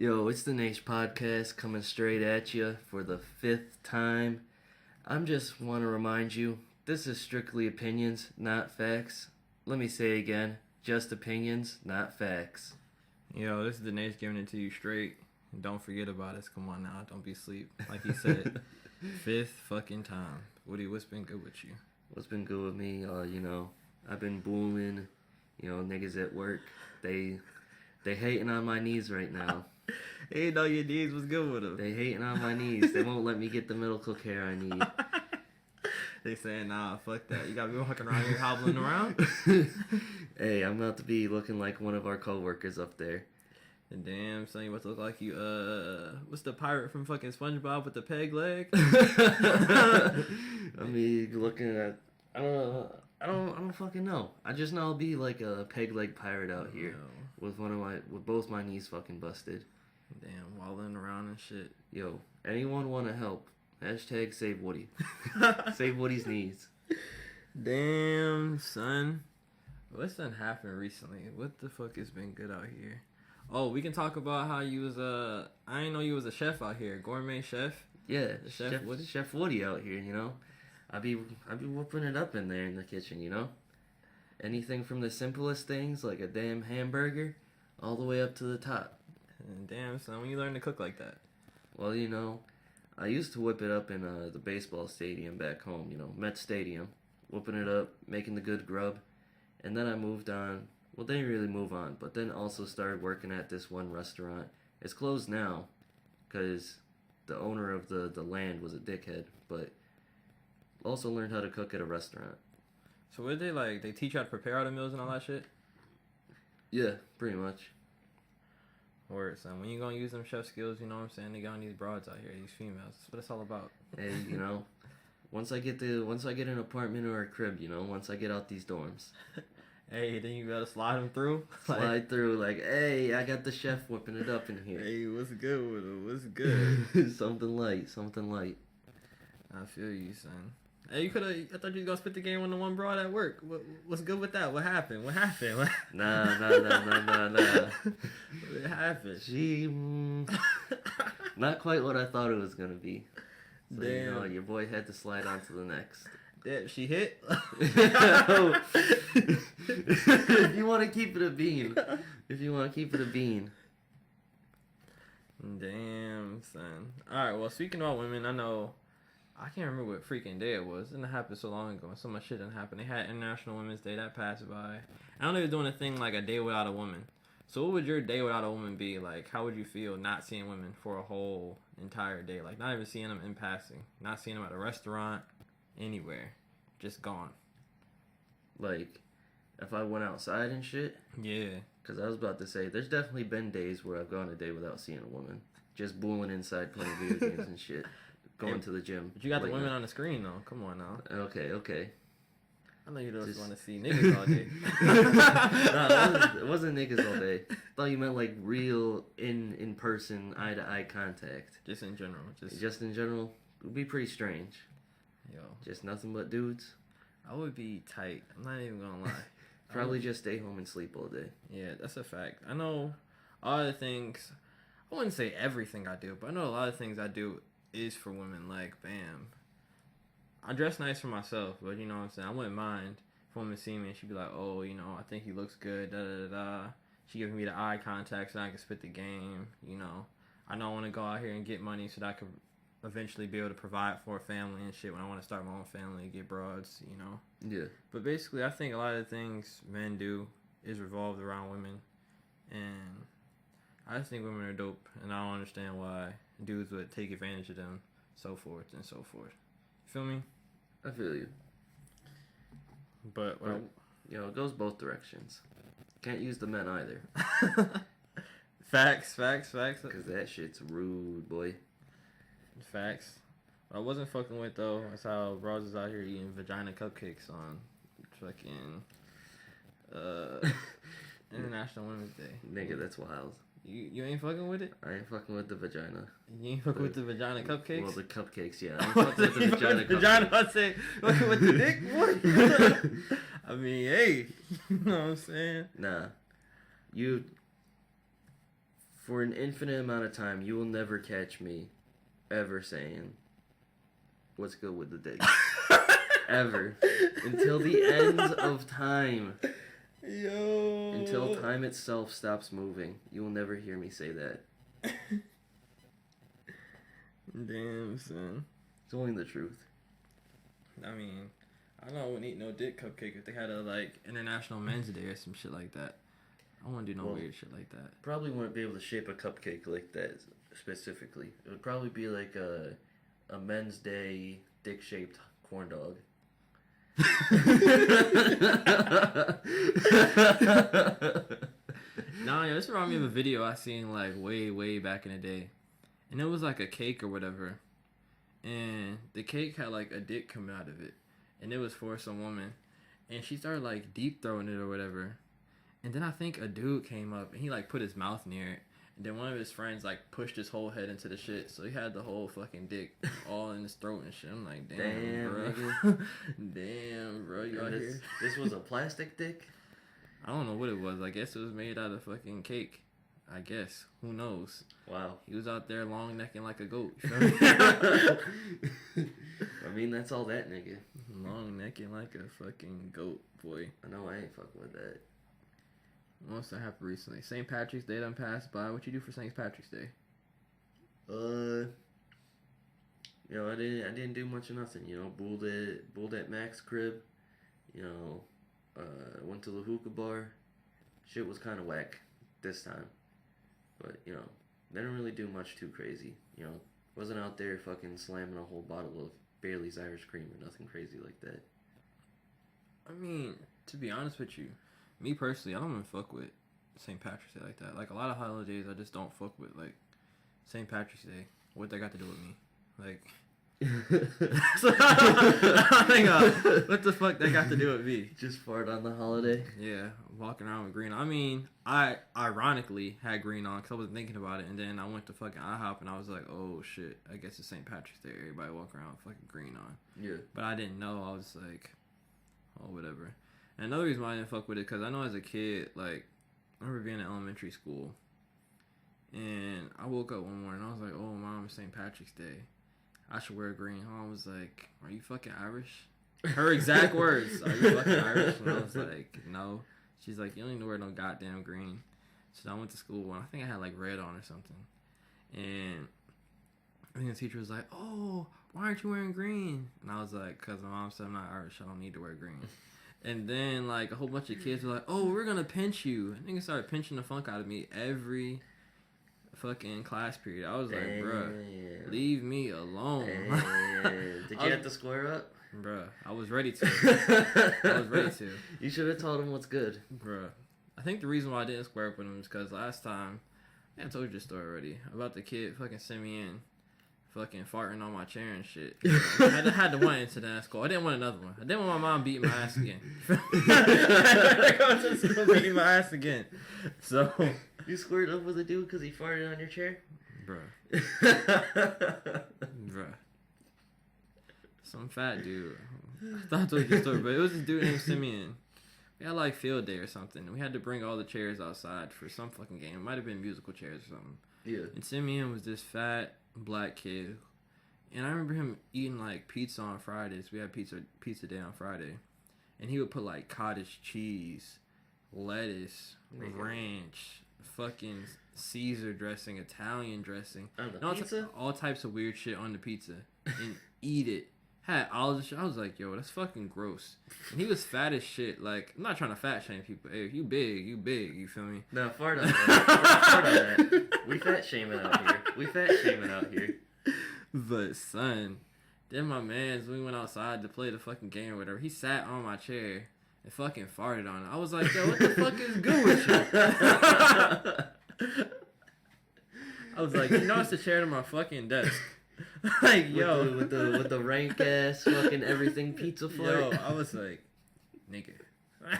Yo, it's the Naish Podcast coming straight at you for the 5th time. I'm just want to remind you, this is strictly opinions, not facts. Let me say again, just opinions, not facts. Yo, this is the Naish giving it to you straight. Don't forget about us. Come on now, don't be asleep. Like he said, 5th fucking time. Woody, what's been good with you? What's been good with me? I've been booming. Niggas at work, they hating on my knees right now. They know your knees was good with them. They hating on my knees. They won't let me get the medical care I need. They saying, nah, fuck that. You gotta be walking around here hobbling around. Hey, I'm about to be looking like one of our coworkers up there. And damn, son, you about to look like you, what's the pirate from fucking SpongeBob with the peg leg? I mean, looking at, I don't fucking know. I just know I'll be like a peg leg pirate out here with both my knees fucking busted. Damn, walling around and shit. Yo, anyone want to help? Hashtag save Woody. Save Woody's knees. Damn, son. What's done happened recently? What the fuck has been good out here? Oh, we can talk about how you was I didn't know you was a chef out here, gourmet chef. Yeah, Chef Woody out here. I be whooping it up in there in the kitchen. Anything from the simplest things like a damn hamburger, all the way up to the top. And damn, son, when you learn to cook like that? Well, I used to whip it up in the baseball stadium back home. Met Stadium, whooping it up, making the good grub, and then I moved on. Well, didn't really move on, but then also started working at this one restaurant. It's closed now, because the owner of the land was a dickhead, but also learned how to cook at a restaurant. So what did they teach you how to prepare all the meals and all that shit? Yeah, pretty much. Word, son. When you gonna use them chef skills, you know what I'm saying? They got these broads out here, these females. That's what it's all about. Hey, once I get an apartment or a crib, once I get out these dorms. Hey, then you gotta slide them through. Slide through, hey, I got the chef whipping it up in here. Hey, what's good with him? What's good? Something light. I feel you, son. Hey, I thought you was gonna spit the game on the one broad at work. What's good with that? What happened? Nah. What happened? She, not quite what I thought it was gonna be. So, damn. Your boy had to slide on to the next. Damn, she hit? If you want to keep it a bean. Damn, son. Alright, well, speaking about women, I can't remember what freaking day it was. It didn't happen so long ago. So much shit didn't happen. They had International Women's Day. That passed by. I don't know if they're doing a thing like a day without a woman. So what would your day without a woman be? How would you feel not seeing women for a whole entire day? Not even seeing them in passing. Not seeing them at a restaurant. Anywhere. Just gone. If I went outside and shit? Yeah. Because I was about to say, there's definitely been days where I've gone a day without seeing a woman. Just booling inside playing video games and shit. Going to the gym. But you got the women on the screen, though. Come on now. Okay. I know you just want to see niggas all day. Nah, it wasn't niggas all day. I thought you meant real in person, eye to eye contact. Just in general. Just in general, it would be pretty strange. Yo. Just nothing but dudes. I would be tight. I'm not even gonna lie. Probably just stay home and sleep all day. Yeah, that's a fact. I know a lot of things. I wouldn't say everything I do, but I know a lot of things I do is for women. Bam. I dress nice for myself, but you know what I'm saying? I wouldn't mind if a woman see me and she'd be like, oh, I think he looks good, da-da-da-da. She giving me the eye contact so I can spit the game, I know I want to go out here and get money so that I could eventually be able to provide for a family and shit when I want to start my own family and get broads, Yeah. But basically, I think a lot of the things men do is revolved around women. And I just think women are dope, and I don't understand why dudes would take advantage of them, so forth and so forth. You feel me? I feel you. But, it goes both directions. Can't use the men either. Facts. Because that shit's rude, boy. Facts. What I wasn't fucking with, though, is how bros is out here eating vagina cupcakes on fucking International Women's Day. Nigga, that's wild. You ain't fucking with it? I ain't fucking with the vagina. You ain't fucking with the vagina cupcakes? Well, the cupcakes, yeah. I ain't fucking with the vagina cupcakes. I say, fucking with the dick? What? I mean, hey. You know what I'm saying? Nah. You For an infinite amount of time, you will never catch me ever saying, "What's good with the dick?" Ever. Until the end of time. Yo. Until time itself stops moving. You will never hear me say that. Damn, son. It's only the truth. I mean, I know I wouldn't eat no dick cupcake if they had a, like, International Men's Day or some shit like that. I wouldn't do no weird shit like that. Probably wouldn't be able to shape a cupcake like that specifically. It would probably be like a Men's Day dick-shaped corn dog. Nah, this reminded me of a video I seen like way back in the day, and it was like a cake or whatever, and the cake had like a dick coming out of it, and it was for some woman, and she started like deep throwing it or whatever, and then I think a dude came up and he like put his mouth near it, and then one of his friends like pushed his whole head into the shit, so he had the whole fucking dick all in his throat and shit. I'm like, damn bro, damn bro, you out here? This was a plastic dick. I don't know what it was. I guess it was made out of fucking cake. I guess. Who knows? Wow. He was out there long necking like a goat. I mean, that's all that nigga. Long necking like a fucking goat, boy. I know I ain't fucking with that. What's that happened recently? St. Patrick's Day done passed by. What you do for St. Patrick's Day? You know, I didn't do much of nothing. You know, bulled at Mac's crib. You know, went to the hookah bar. Shit was kind of whack this time. But, you know, didn't really do much too crazy. You know, wasn't out there fucking slamming a whole bottle of Bailey's Irish Cream or nothing crazy like that. I mean, to be honest with you, me personally, I don't even fuck with St. Patrick's Day like that. Like, a lot of holidays I just don't fuck with. Like, St. Patrick's Day, what they got to do with me? Like... what the fuck that got to do with me? Just fart on the holiday? Yeah, walking around with green on. I mean, I ironically had green on because I wasn't thinking about it, and then I went to fucking IHOP and I was like, oh shit, I guess it's St. Patrick's Day. Everybody walking around with fucking green on. Yeah. But I didn't know. I was like, oh, whatever. And another reason why I didn't fuck with it, because I know as a kid, like, I remember being in elementary school, and I woke up one morning and I was like, oh, Mom, it's St. Patrick's Day. I should wear green. Mom was like, are you fucking Irish? Her exact words, are you fucking Irish? And I was like, no. She's like, you don't need to wear no goddamn green. So I went to school and I think I had like red on or something. And I think the teacher was like, oh, why aren't you wearing green? And I was like, because my mom said I'm not Irish. I don't need to wear green. And then like a whole bunch of kids were like, oh, we're going to pinch you. And niggas started pinching the funk out of me every fucking class period. I was like, bruh, leave me alone. Did you have to square up? Bruh, I was ready to. I was ready to. You should have told him what's good. Bruh. I think the reason why I didn't square up with him is because last time, I told you this story already, about the kid fucking sent me in, fucking farting on my chair and shit. I had the one incident at school. I didn't want another one. I didn't want my mom beating my ass again. I go to school beating my ass again. So... You squared up with a dude because he farted on your chair? Bruh. Bruh. Some fat dude. I thought I told you the story, but it was this dude named Simeon. We had like field day or something. We had to bring all the chairs outside for some fucking game. It might have been musical chairs or something. Yeah. And Simeon was this fat black kid. And I remember him eating like pizza on Fridays. We had pizza day on Friday. And he would put like cottage cheese, lettuce, ranch, fucking Caesar dressing, Italian dressing, on the pizza? All types of weird shit on the pizza, and eat it. Had all the shit. I was like, yo, that's fucking gross. And he was fat as shit. Like, I'm not trying to fat shame people. Hey, you big, you feel me? No, fart on that. Fart on that. We fat shaming out here. But son, then my mans, we went outside to play the fucking game or whatever. He sat on my chair and fucking farted on it. I was like, yo, what the fuck is good with you? I was like, you know, it's the chair to my fucking desk. Like, yo. With the rank ass fucking everything pizza fart. Yo, I was like, nigga.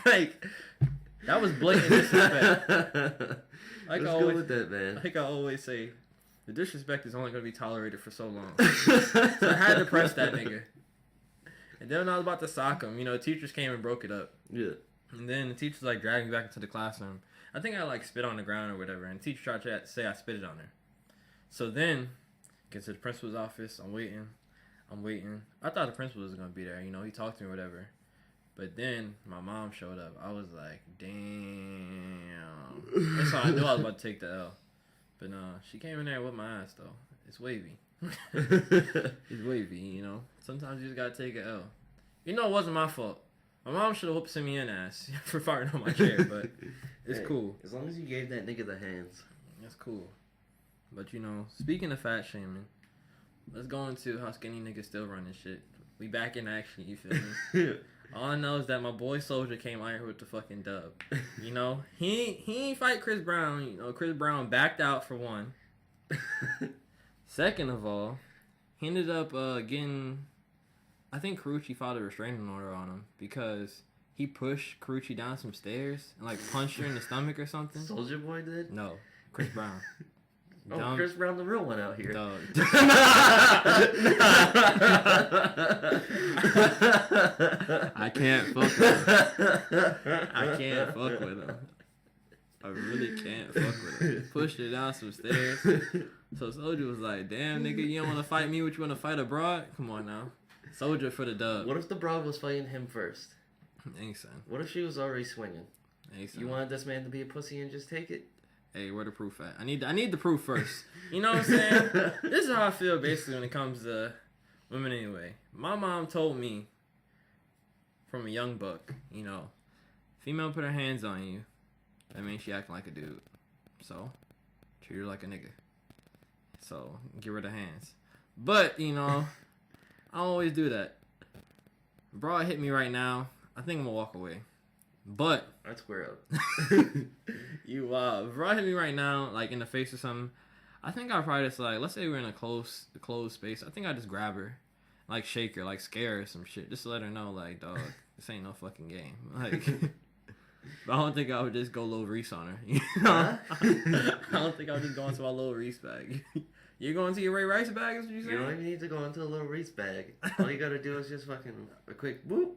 Like, that was blatant disrespect. Let's go with that, man. Like I always say, the disrespect is only going to be tolerated for so long. So I had to press that nigga. And then when I was about to sock him, you know, teachers came and broke it up. Yeah. And then the teacher's like dragging me back into the classroom. I think I like spit on the ground or whatever, and the teacher tried to say I spit it on her. So then, get to the principal's office. I'm waiting. I thought the principal was gonna be there. You know, he talked to me or whatever. But then my mom showed up. I was like, damn. That's how I knew I was about to take the L. But no, she came in there with my ass though. It's wavy. It's wavy, you know. Sometimes you just gotta take an L. You know, it wasn't my fault. My mom should have whooped me in ass for farting on my chair, but it's cool. As long as you gave that nigga the hands. That's cool. But you know, speaking of fat shaming, let's go into how skinny niggas still running shit. We back in action, you feel me? All I know is that my boy Soldier came out here with the fucking dub. You know, he ain't fight Chris Brown. You know, Chris Brown backed out for one. Second of all, he ended up getting, I think Carucci filed a restraining order on him because he pushed Carucci down some stairs and like punched her in the stomach or something. Soldier Boy did? No, Chris Brown. Oh, dumb. Chris Brown, the real one out here. Dog. I can't fuck with him. I can't fuck with him. I really can't fuck with him. Pushed her down some stairs. So Soldier was like, damn, nigga, you don't want to fight me, but you want to fight a broad? Come on now. Soldier for the dub. What if the broad was fighting him first? Ain't son. What if she was already swinging? Ain't son. You wanted this man to be a pussy and just take it? Hey, where the proof at? I need the proof first. You know what I'm saying? This is how I feel basically when it comes to women anyway. My mom told me from a young buck, you know, female put her hands on you, that means she acting like a dude. So, treat her like a nigga. So, give her the hands. But, you know, I don't always do that. Bro, hit me right now. I think I'm gonna walk away. But I'd square up. You if Rod hit me right now, like in the face or something, I think I'd probably just like, let's say we're in a closed space, I think I'd just grab her, like shake her, like scare her or some shit, just to let her know, like, dog, this ain't no fucking game. Like, but I don't think I would just go low Reese on her. You know? I don't think I would just go into my little Reese bag. You going to your Ray Rice bag? Is what you saying? You don't even need to go into a little Reese bag. All you gotta do is just fucking a quick boop.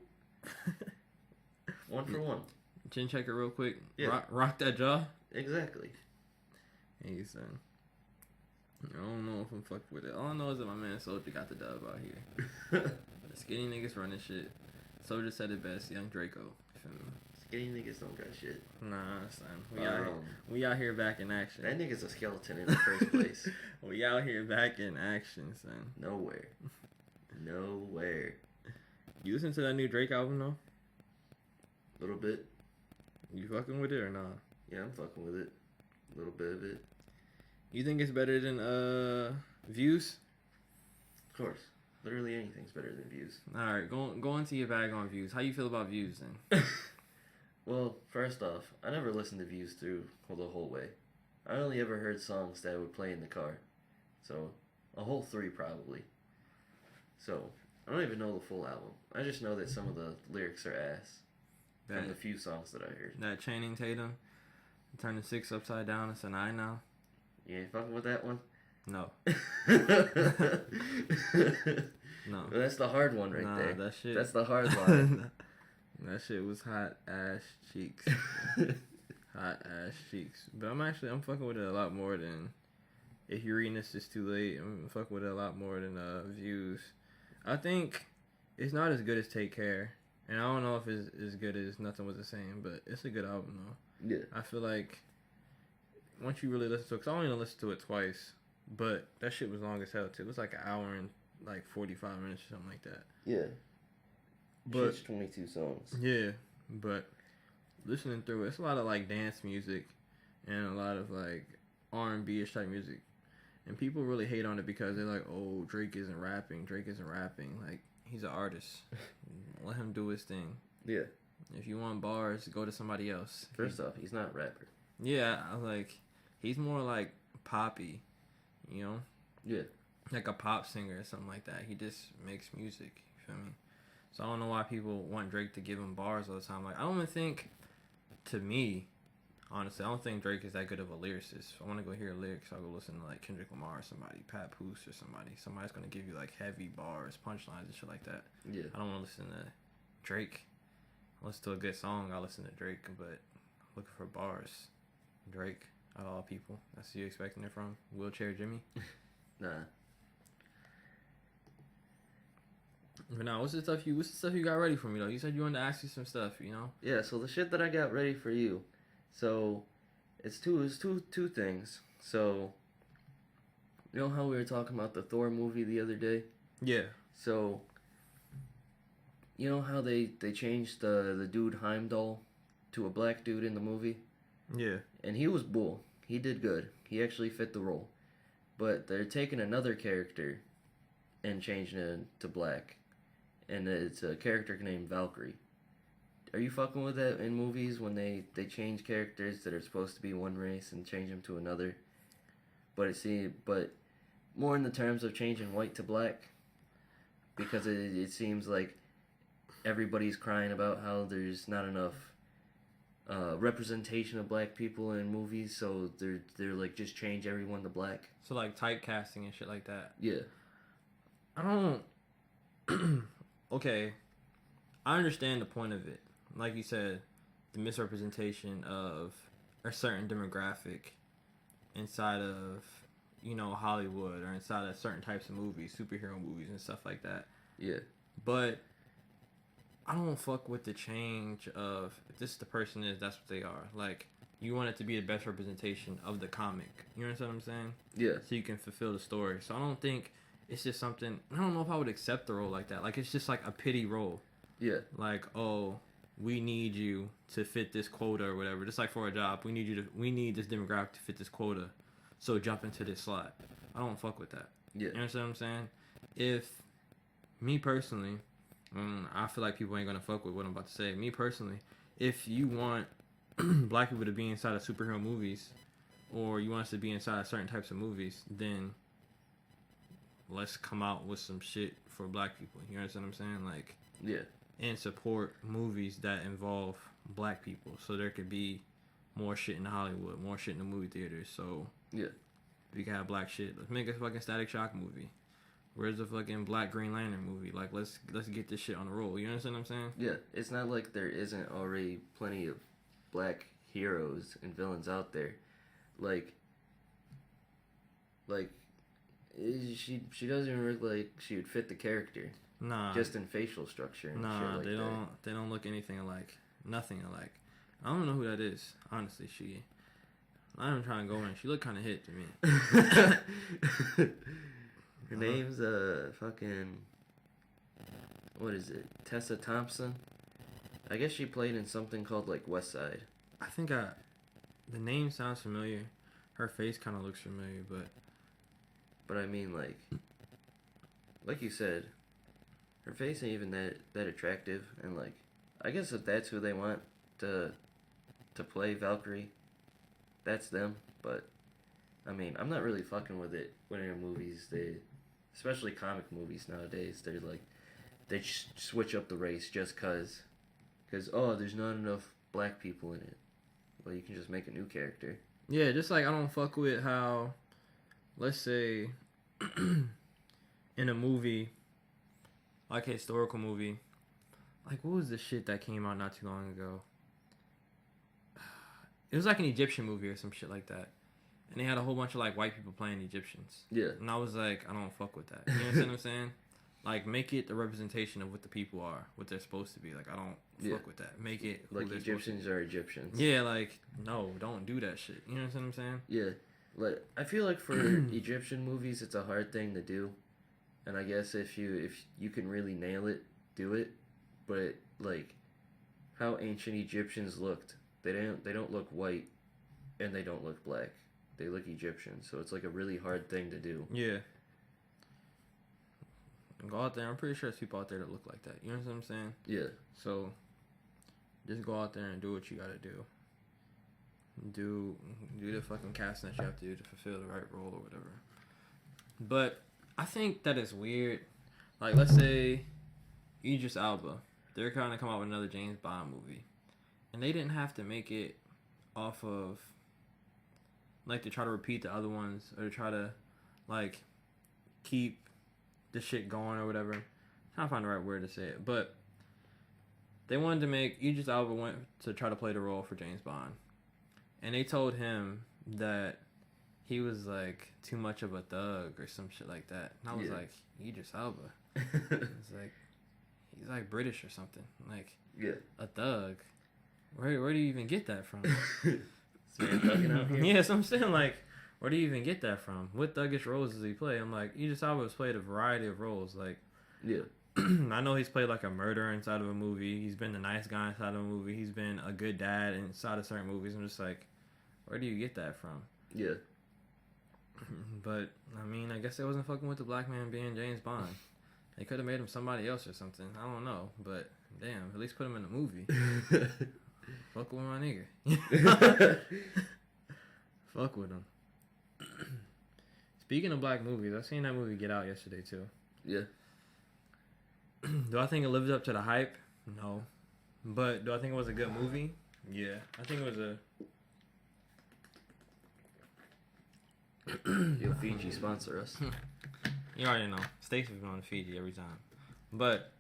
One for one. Chin check it real quick. Yeah. Rock that jaw. Exactly. Hey, son. I don't know if I'm fucked with it. All I know is that my man Soldier got the dub out here. The skinny niggas running shit. Soldier said it best. Young Draco. Skinny niggas don't got shit. Nah, son. We out here back in action. That nigga's a skeleton in the first place. We out here back in action, son. Nowhere. You listen to that new Drake album though? A little bit. You fucking with it or not? Yeah, I'm fucking with it. A little bit of it. You think it's better than Views? Of course. Literally anything's better than Views. Alright, go into your bag on Views. How you feel about Views then? Well, first off, I never listened to Views through the whole way. I only ever heard songs that would play in the car. So, a whole 3 probably. So, I don't even know the full album. I just know that some of the lyrics are ass. From the few songs that I heard. That Channing Tatum, turn the 6 upside down, it's a 9 now. You ain't fucking with that one? No. No. Well, that's the hard one right there. That shit. That's the hard one. That shit was hot ass cheeks. Hot ass cheeks. But I'm fucking with it a lot more than If You're Reading This It's Too Late. I'm fucking with it a lot more than Views. I think it's not as good as Take Care. And I don't know if it's as good as Nothing Was the Same, but it's a good album though. Yeah. I feel like once you really listen to it, because I only listened to it twice, but that shit was long as hell too. It was like an hour and like 45 minutes or something like that. Yeah. But it's 22 songs. Yeah, but listening through it, it's a lot of like dance music and a lot of like R&B-ish type music. And people really hate on it because they're like, oh, Drake isn't rapping. Like, he's an artist. Let him do his thing. Yeah. If you want bars, go to somebody else. First off, he's not a rapper. Yeah, he's more like poppy, you know? Yeah. Like a pop singer or something like that. He just makes music, you feel me? So I don't know why people want Drake to give him bars all the time. Like, I don't even think, to me, honestly, I don't think Drake is that good of a lyricist. If I want to go hear lyrics, I'll go listen to like Kendrick Lamar or somebody, Pat Poose or somebody. Somebody's going to give you like heavy bars, punchlines and shit like that. Yeah. I don't want to listen to Drake. listen to a good song, I listen to Drake. But looking for bars, Drake, out of all people. That's who you expecting it from? Wheelchair Jimmy? Nah. But now, what's the stuff you got ready for me though? You said you wanted to ask you some stuff, you know? Yeah, so the shit that I got ready for you. So it's two things. So you know how we were talking about the Thor movie the other day? Yeah. So you know how they changed the dude Heimdall to a black dude in the movie? Yeah. And he was bull. He did good. He actually fit the role. But they're taking another character and changing it to black. And it's a character named Valkyrie. Are you fucking with that in movies when they change characters that are supposed to be one race and change them to another? But more in the terms of changing white to black, because it seems like everybody's crying about how there's not enough representation of black people in movies, so they're like just change everyone to black. So like typecasting and shit like that. Yeah. I don't. Okay, I understand the point of it. Like you said, the misrepresentation of a certain demographic inside of, you know, Hollywood or inside of certain types of movies, superhero movies and stuff like that. Yeah. But I don't fuck with the change of, if this is the person is, that's what they are. Like, you want it to be the best representation of the comic. You understand what I'm saying? Yeah. So you can fulfill the story. So I don't think it's just something, I don't know if I would accept the role like that. Like, it's just like a pity role. Yeah. Like, oh, we need you to fit this quota or whatever. Just like for a job, we need this demographic to fit this quota. So jump into this slot. I don't fuck with that. Yeah. You understand what I'm saying? If, me personally, I feel like people ain't gonna fuck with what I'm about to say. Me personally, if you want black people to be inside of superhero movies, or you want us to be inside of certain types of movies, then let's come out with some shit for black people. You understand what I'm saying? Like, yeah. And support movies that involve black people, so there could be more shit in Hollywood, more shit in the movie theaters. So yeah, we can have black shit. Let's make a fucking Static Shock movie. Where's the fucking Black Green Lantern movie? Like, let's get this shit on the roll. You understand what I'm saying? Yeah, it's not like there isn't already plenty of black heroes and villains out there. Like she doesn't even look like she would fit the character. Nah. Just in facial structure and shit like that. They don't look anything alike. Nothing alike. I don't know who that is. Honestly, I'm even trying to go in. She looked kind of hit to me. Her name's fucking, what is it? Tessa Thompson. I guess she played in something called like West Side. I think the name sounds familiar. Her face kind of looks familiar, but I mean like you said, her face ain't even that attractive, and like I guess if that's who they want to play Valkyrie, that's them. But I mean, I'm not really fucking with it when in movies especially comic movies nowadays, they switch up the race just cause oh, there's not enough black people in it. Well, you can just make a new character. yeah, just like I don't fuck with how, let's say, in a movie, like a historical movie, like what was the shit that came out not too long ago? It was like an Egyptian movie or some shit like that. And they had a whole bunch of like white people playing Egyptians. Yeah. And I was like, I don't fuck with that. You understand what I'm saying? Like, make it the representation of what the people are, what they're supposed to be. Like, I don't fuck with that. Make it like Egyptians are Egyptians. Yeah, like, no, don't do that shit. You know what I'm saying? Yeah. Like, I feel like for Egyptian movies, it's a hard thing to do. And I guess if you can really nail it, do it. But like, how ancient Egyptians looked, they don't look white, and they don't look black. They look Egyptian, so it's like a really hard thing to do. Yeah. Go out there. I'm pretty sure there's people out there that look like that. You know what I'm saying? Yeah. So, just go out there and do what you gotta do. Do the fucking casting that you have to do to fulfill the right role or whatever. But I think that is weird. Like, let's say Idris Elba, they're kind of come out with another James Bond movie, and they didn't have to make it off of like to try to repeat the other ones or to try to like keep the shit going or whatever. I'm trying to find the right word to say it, but They wanted to make Idris Elba went to try to play the role for James Bond, and they told him that he was like too much of a thug or some shit like that. And I was like, Idris Elba. It's like he's like British or something. Like a thug. Where do you even get that from? Out here? Yeah, so I'm saying like, where do you even get that from? What thuggish roles does he play? I'm like, Idris Elba has played a variety of roles. Like, I know he's played like a murderer inside of a movie. He's been the nice guy inside of a movie. He's been a good dad inside of certain movies. I'm just like, where do you get that from? Yeah. But, I mean, I guess they wasn't fucking with the black man being James Bond. They could have made him somebody else or something. I don't know. But, damn, at least put him in a movie. Fuck with my nigga. Fuck with him. Speaking of black movies, I seen that movie Get Out yesterday, too. Yeah. Do I think it lived up to the hype? No. But do I think it was a good movie? Yeah. I think it was a... Yo, Fiji, sponsor us. You already know. Stacey's on Fiji every time. But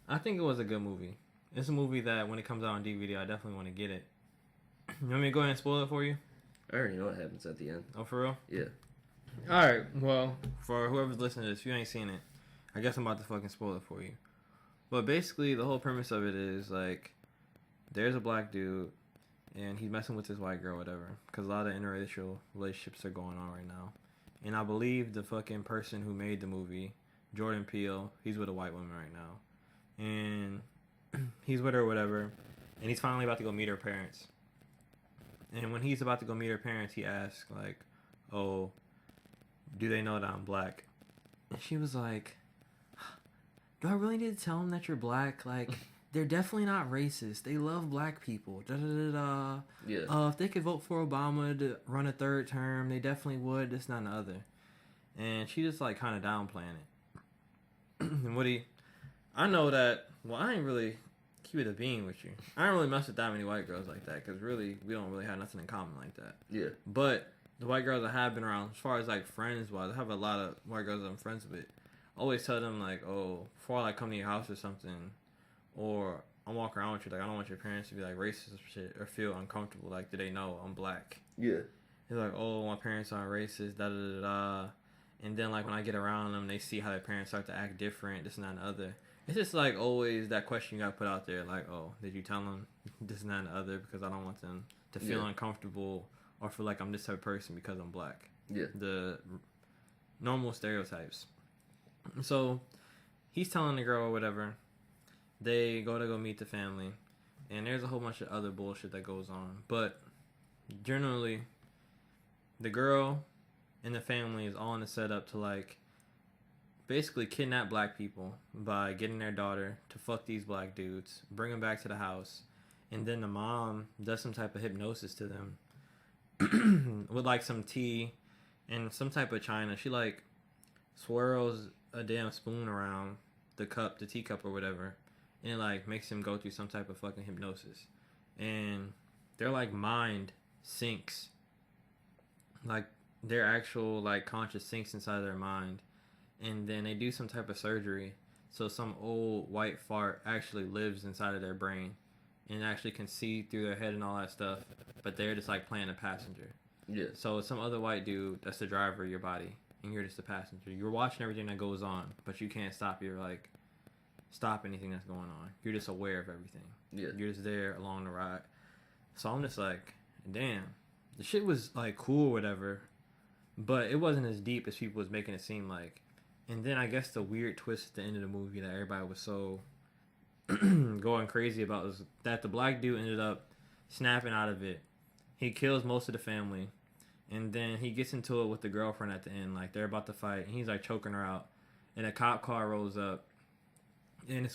I think it was a good movie. It's a movie that when it comes out on DVD, I definitely want to get it. You want me to go ahead and spoil it for you? I already know what happens at the end. Oh, for real? Yeah. Alright, well, for whoever's listening to this, if you ain't seen it, I guess I'm about to fucking spoil it for you. But basically, the whole premise of it is, like, there's a black dude, and he's messing with this white girl, whatever. Because a lot of interracial relationships are going on right now. And I believe the fucking person who made the movie, Jordan Peele, he's with a white woman right now. And he's with her, whatever. And he's finally about to go meet her parents. And when he's about to go meet her parents, he asks, like, oh, do they know that I'm black? And she was like, do I really need to tell them that you're black? Like, they're definitely not racist. They love black people. Da da da da. Yeah. If they could vote for Obama to run a third term, they definitely would. This, not, and the other. And she just, like, kind of downplaying it. And I know that, well, I ain't really keep it a being with you. I don't really mess with that many white girls like that, because really, we don't really have nothing in common like that. Yeah. But the white girls I have been around, as far as, like, friends-wise, I have a lot of white girls that I'm friends with. I always tell them, like, oh, before I, like, come to your house or something, or I'm walking around with you, like, I don't want your parents to be, like, racist or shit, or feel uncomfortable, like, do they know I'm black? Yeah. They're like, oh, my parents aren't racist, da-da-da-da. And then, like, when I get around them, they see how their parents start to act different, this and that and the other. It's just, like, always that question you got to put out there, like, oh, did you tell them this and that and the other, because I don't want them to feel uncomfortable or feel like I'm this type of person because I'm black. Yeah. The normal stereotypes. So, he's telling the girl or whatever, they go meet the family, and there's a whole bunch of other bullshit that goes on. But, generally, the girl and the family is all in the setup to, like, basically kidnap black people by getting their daughter to fuck these black dudes, bring them back to the house, and then the mom does some type of hypnosis to them with, like, some tea and some type of china. She, like, swirls a damn spoon around the teacup or whatever, and it, like, makes him go through some type of fucking hypnosis. And their, like, mind sinks. Like, their actual, like, conscious sinks inside their mind. And then they do some type of surgery, so some old white fart actually lives inside of their brain and actually can see through their head and all that stuff, but they're just, like, playing a passenger. Yeah. So some other white dude that's the driver of your body, and you're just a passenger. You're watching everything that goes on, but you can't stop anything that's going on. You're just aware of everything. Yeah. You're just there along the ride. So I'm just like, damn, the shit was, like, cool or whatever, but it wasn't as deep as people was making it seem like. And then I guess the weird twist at the end of the movie that everybody was so going crazy about was that the black dude ended up snapping out of it. He kills most of the family, and then he gets into it with the girlfriend at the end. Like, they're about to fight, and he's, like, choking her out. And a cop car rolls up, and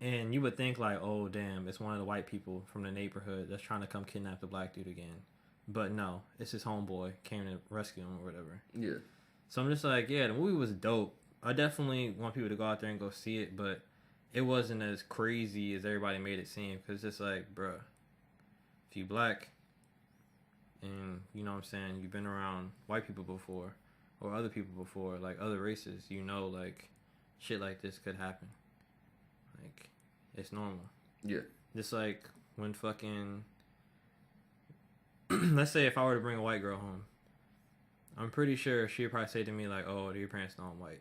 and you would think, like, oh, damn, it's one of the white people from the neighborhood that's trying to come kidnap the black dude again. But no, it's his homeboy came to rescue him or whatever. Yeah. So I'm just like, yeah, the movie was dope. I definitely want people to go out there and go see it, but it wasn't as crazy as everybody made it seem. Because it's like, bruh, if you black and, you know what I'm saying, you've been around white people before or other people before, like other races, you know, like, shit like this could happen. Like, it's normal. Yeah. Just like when fucking, let's say if I were to bring a white girl home, I'm pretty sure she'd probably say to me like, "Oh, do your parents know I'm white?"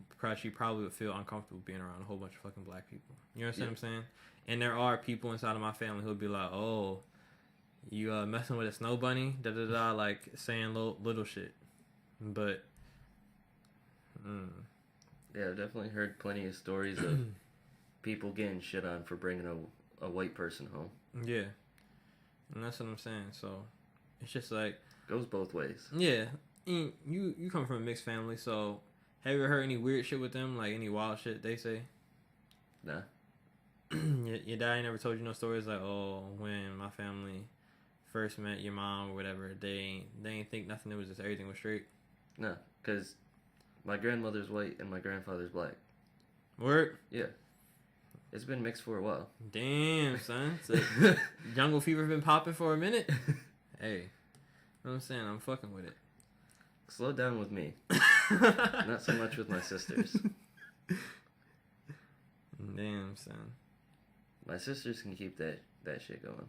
Because she probably would feel uncomfortable being around a whole bunch of fucking black people. You understand what I'm saying? And there are people inside of my family who'll be like, "Oh, you messing with a snow bunny?" Da da da, like saying little shit. But, yeah, I've definitely heard plenty of stories of people getting shit on for bringing a white person home. Yeah, and that's what I'm saying. So it's just like goes both ways. Yeah, and you come from a mixed family, so have you ever heard any weird shit with them? Like any wild shit they say? Nah. Your dad ain't never told you no stories like, oh, when my family first met your mom or whatever, they ain't think nothing. It was just everything was straight. No, because my grandmother's white and my grandfather's black. Word? Yeah. It's been mixed for a while. Damn, son. So, jungle fever been popping for a minute? Hey, you know what I'm saying? I'm fucking with it. Slow down with me. Not so much with my sisters. Damn, son. My sisters can keep that shit going.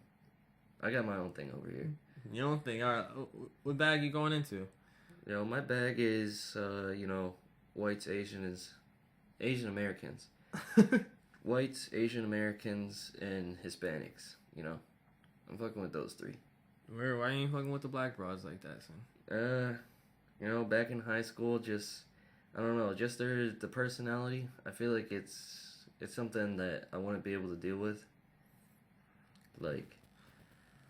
I got my own thing over here. You don't think? All right, what bag you going into? You know, my bag is, whites, Asian Americans. Whites, Asian Americans, and Hispanics. You know, I'm fucking with those three. Why ain't you fucking with the black broads like that, son? Back in high school, just I don't know, just the personality. I feel like it's something that I wouldn't be able to deal with. Like,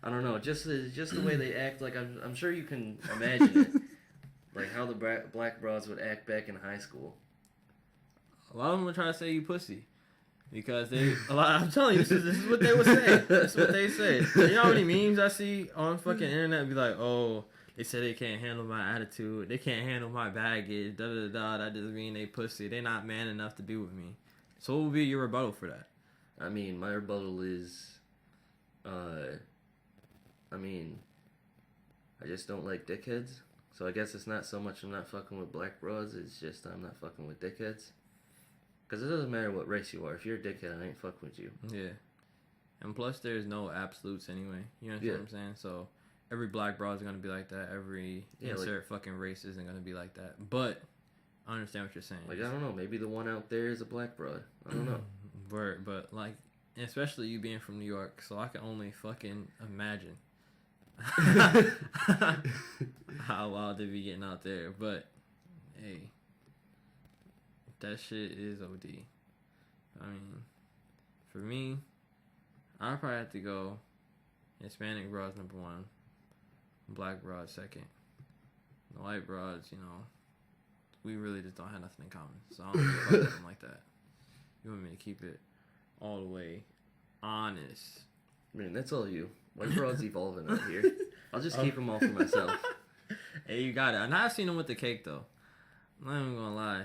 I don't know, just the way they act. Like I'm sure you can imagine it, like how the black broads would act back in high school. A lot of them would try to say you pussy. Because I'm telling you, this is what they would say. That's what they say. You know how many memes I see on fucking internet? Be like, oh, they say they can't handle my attitude. They can't handle my baggage. Da da da. That doesn't mean they pussy. They not man enough to be with me. So what would be your rebuttal for that? I mean, my rebuttal is, I just don't like dickheads. So I guess it's not so much I'm not fucking with black broads. It's just I'm not fucking with dickheads. Because it doesn't matter what race you are. If you're a dickhead, I ain't fucking with you. Yeah. And plus, there's no absolutes anyway. You know what I'm saying? So, every black broad is going to be like that. Every insert fucking race isn't going to be like that. But, I understand what you're saying. Like, I don't know. Maybe the one out there is a black broad. I don't know. But like, especially you being from New York, so I can only fucking imagine how wild they be getting out there. But, hey. That shit is OD. I mean, for me, I'd probably have to go Hispanic broads number 1, black broads second. The white broads, we really just don't have nothing in common. So I don't really fuck with them like that. You want me to keep it all the way honest. I mean, that's all you. White broads evolving out here. I'll just keep them all for myself. Hey, you got it. And I've seen them with the cake, though. I'm not even gonna lie.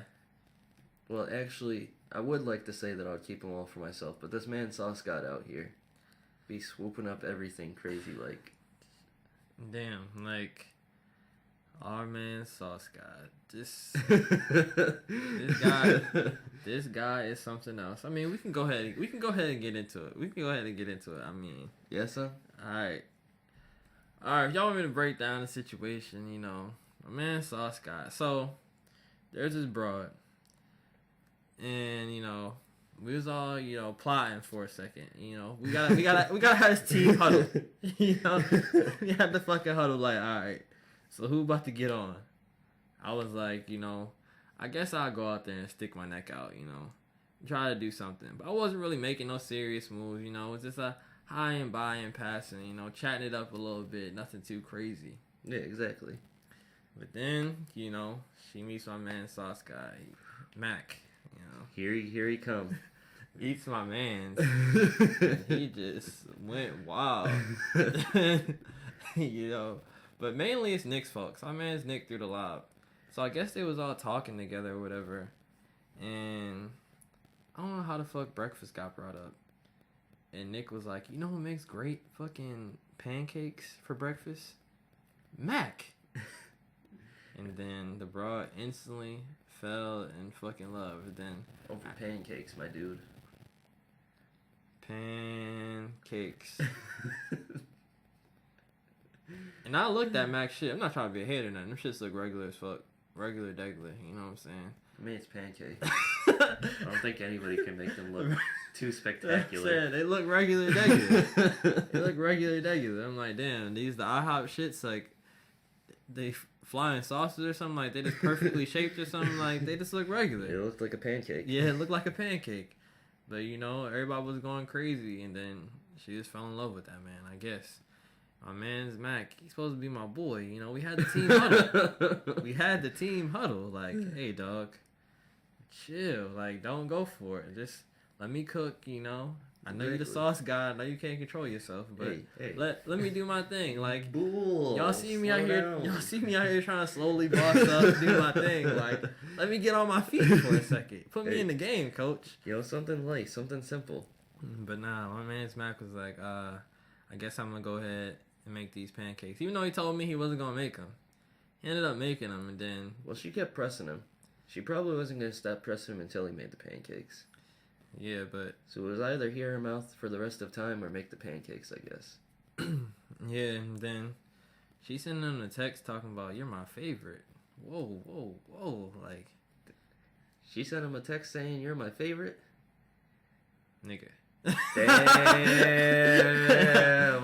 Well, actually, I would like to say that I'll keep them all for myself, but this man Sauce God out here be swooping up everything crazy like. Damn, like our man Sauce God. This guy is something else. I mean, we can go ahead and get into it. I mean, yes, sir. All right. If y'all want me to break down the situation, my man Sauce God. So there's this broad. And we was all plotting for a second. We gotta have this team huddle. We had the fucking huddle. Like, all right, so who about to get on? I was like, I guess I'll go out there and stick my neck out. Try to do something. But I wasn't really making no serious moves. It was just a high and by and passing. Chatting it up a little bit. Nothing too crazy. Yeah, exactly. But then she meets my man Sauce Guy, Mac. Here he come. Eats my man. He just went wild. But mainly it's Nick's fault. My man's Nick through the lob. So I guess they was all talking together or whatever. And I don't know how the fuck breakfast got brought up. And Nick was like, what makes great fucking pancakes for breakfast? Mac. And then the broad instantly fell in fucking love. Then over pancakes, my dude. Pancakes. And I looked at Mac shit. I'm not trying to be a hater or nothing. Them shits look regular as fuck. Regular, degular. You know what I'm saying? I mean, it's pancakes. I don't think anybody can make them look too spectacular. They look regular, degular. They look regular, degular. I'm like, damn, the IHOP shits, like, they flying saucers or something, like, they just perfectly shaped or something, like, they just look regular. It looked like a pancake. Yeah, it looked like a pancake. But, you know, everybody was going crazy, and then she just fell in love with that man, I guess. My man's Mac, he's supposed to be my boy. You know, we had the team huddle. We had the team huddle. Like, hey, dog, chill. Like, don't go for it. Just let me cook, you know. I know you're the sauce guy. I know you can't control yourself, but hey. let me do my thing. Like, Bull, y'all see me out here. down. Y'all see me out here trying to slowly boss up, do my thing. Like, let me get on my feet for a second. Put me in the game, coach. Yo, something light, something simple. But nah, my man's Mac was like, I guess I'm gonna go ahead and make these pancakes. Even though he told me he wasn't gonna make them, he ended up making them, and then. Well, she kept pressing him. She probably wasn't gonna stop pressing him until he made the pancakes. Yeah, but so it was either hear her mouth for the rest of time or make the pancakes, I guess. Yeah, and then she sent him a text talking about you're my favorite. Whoa, like. She sent him a text saying you're my favorite. Nigga. Damn,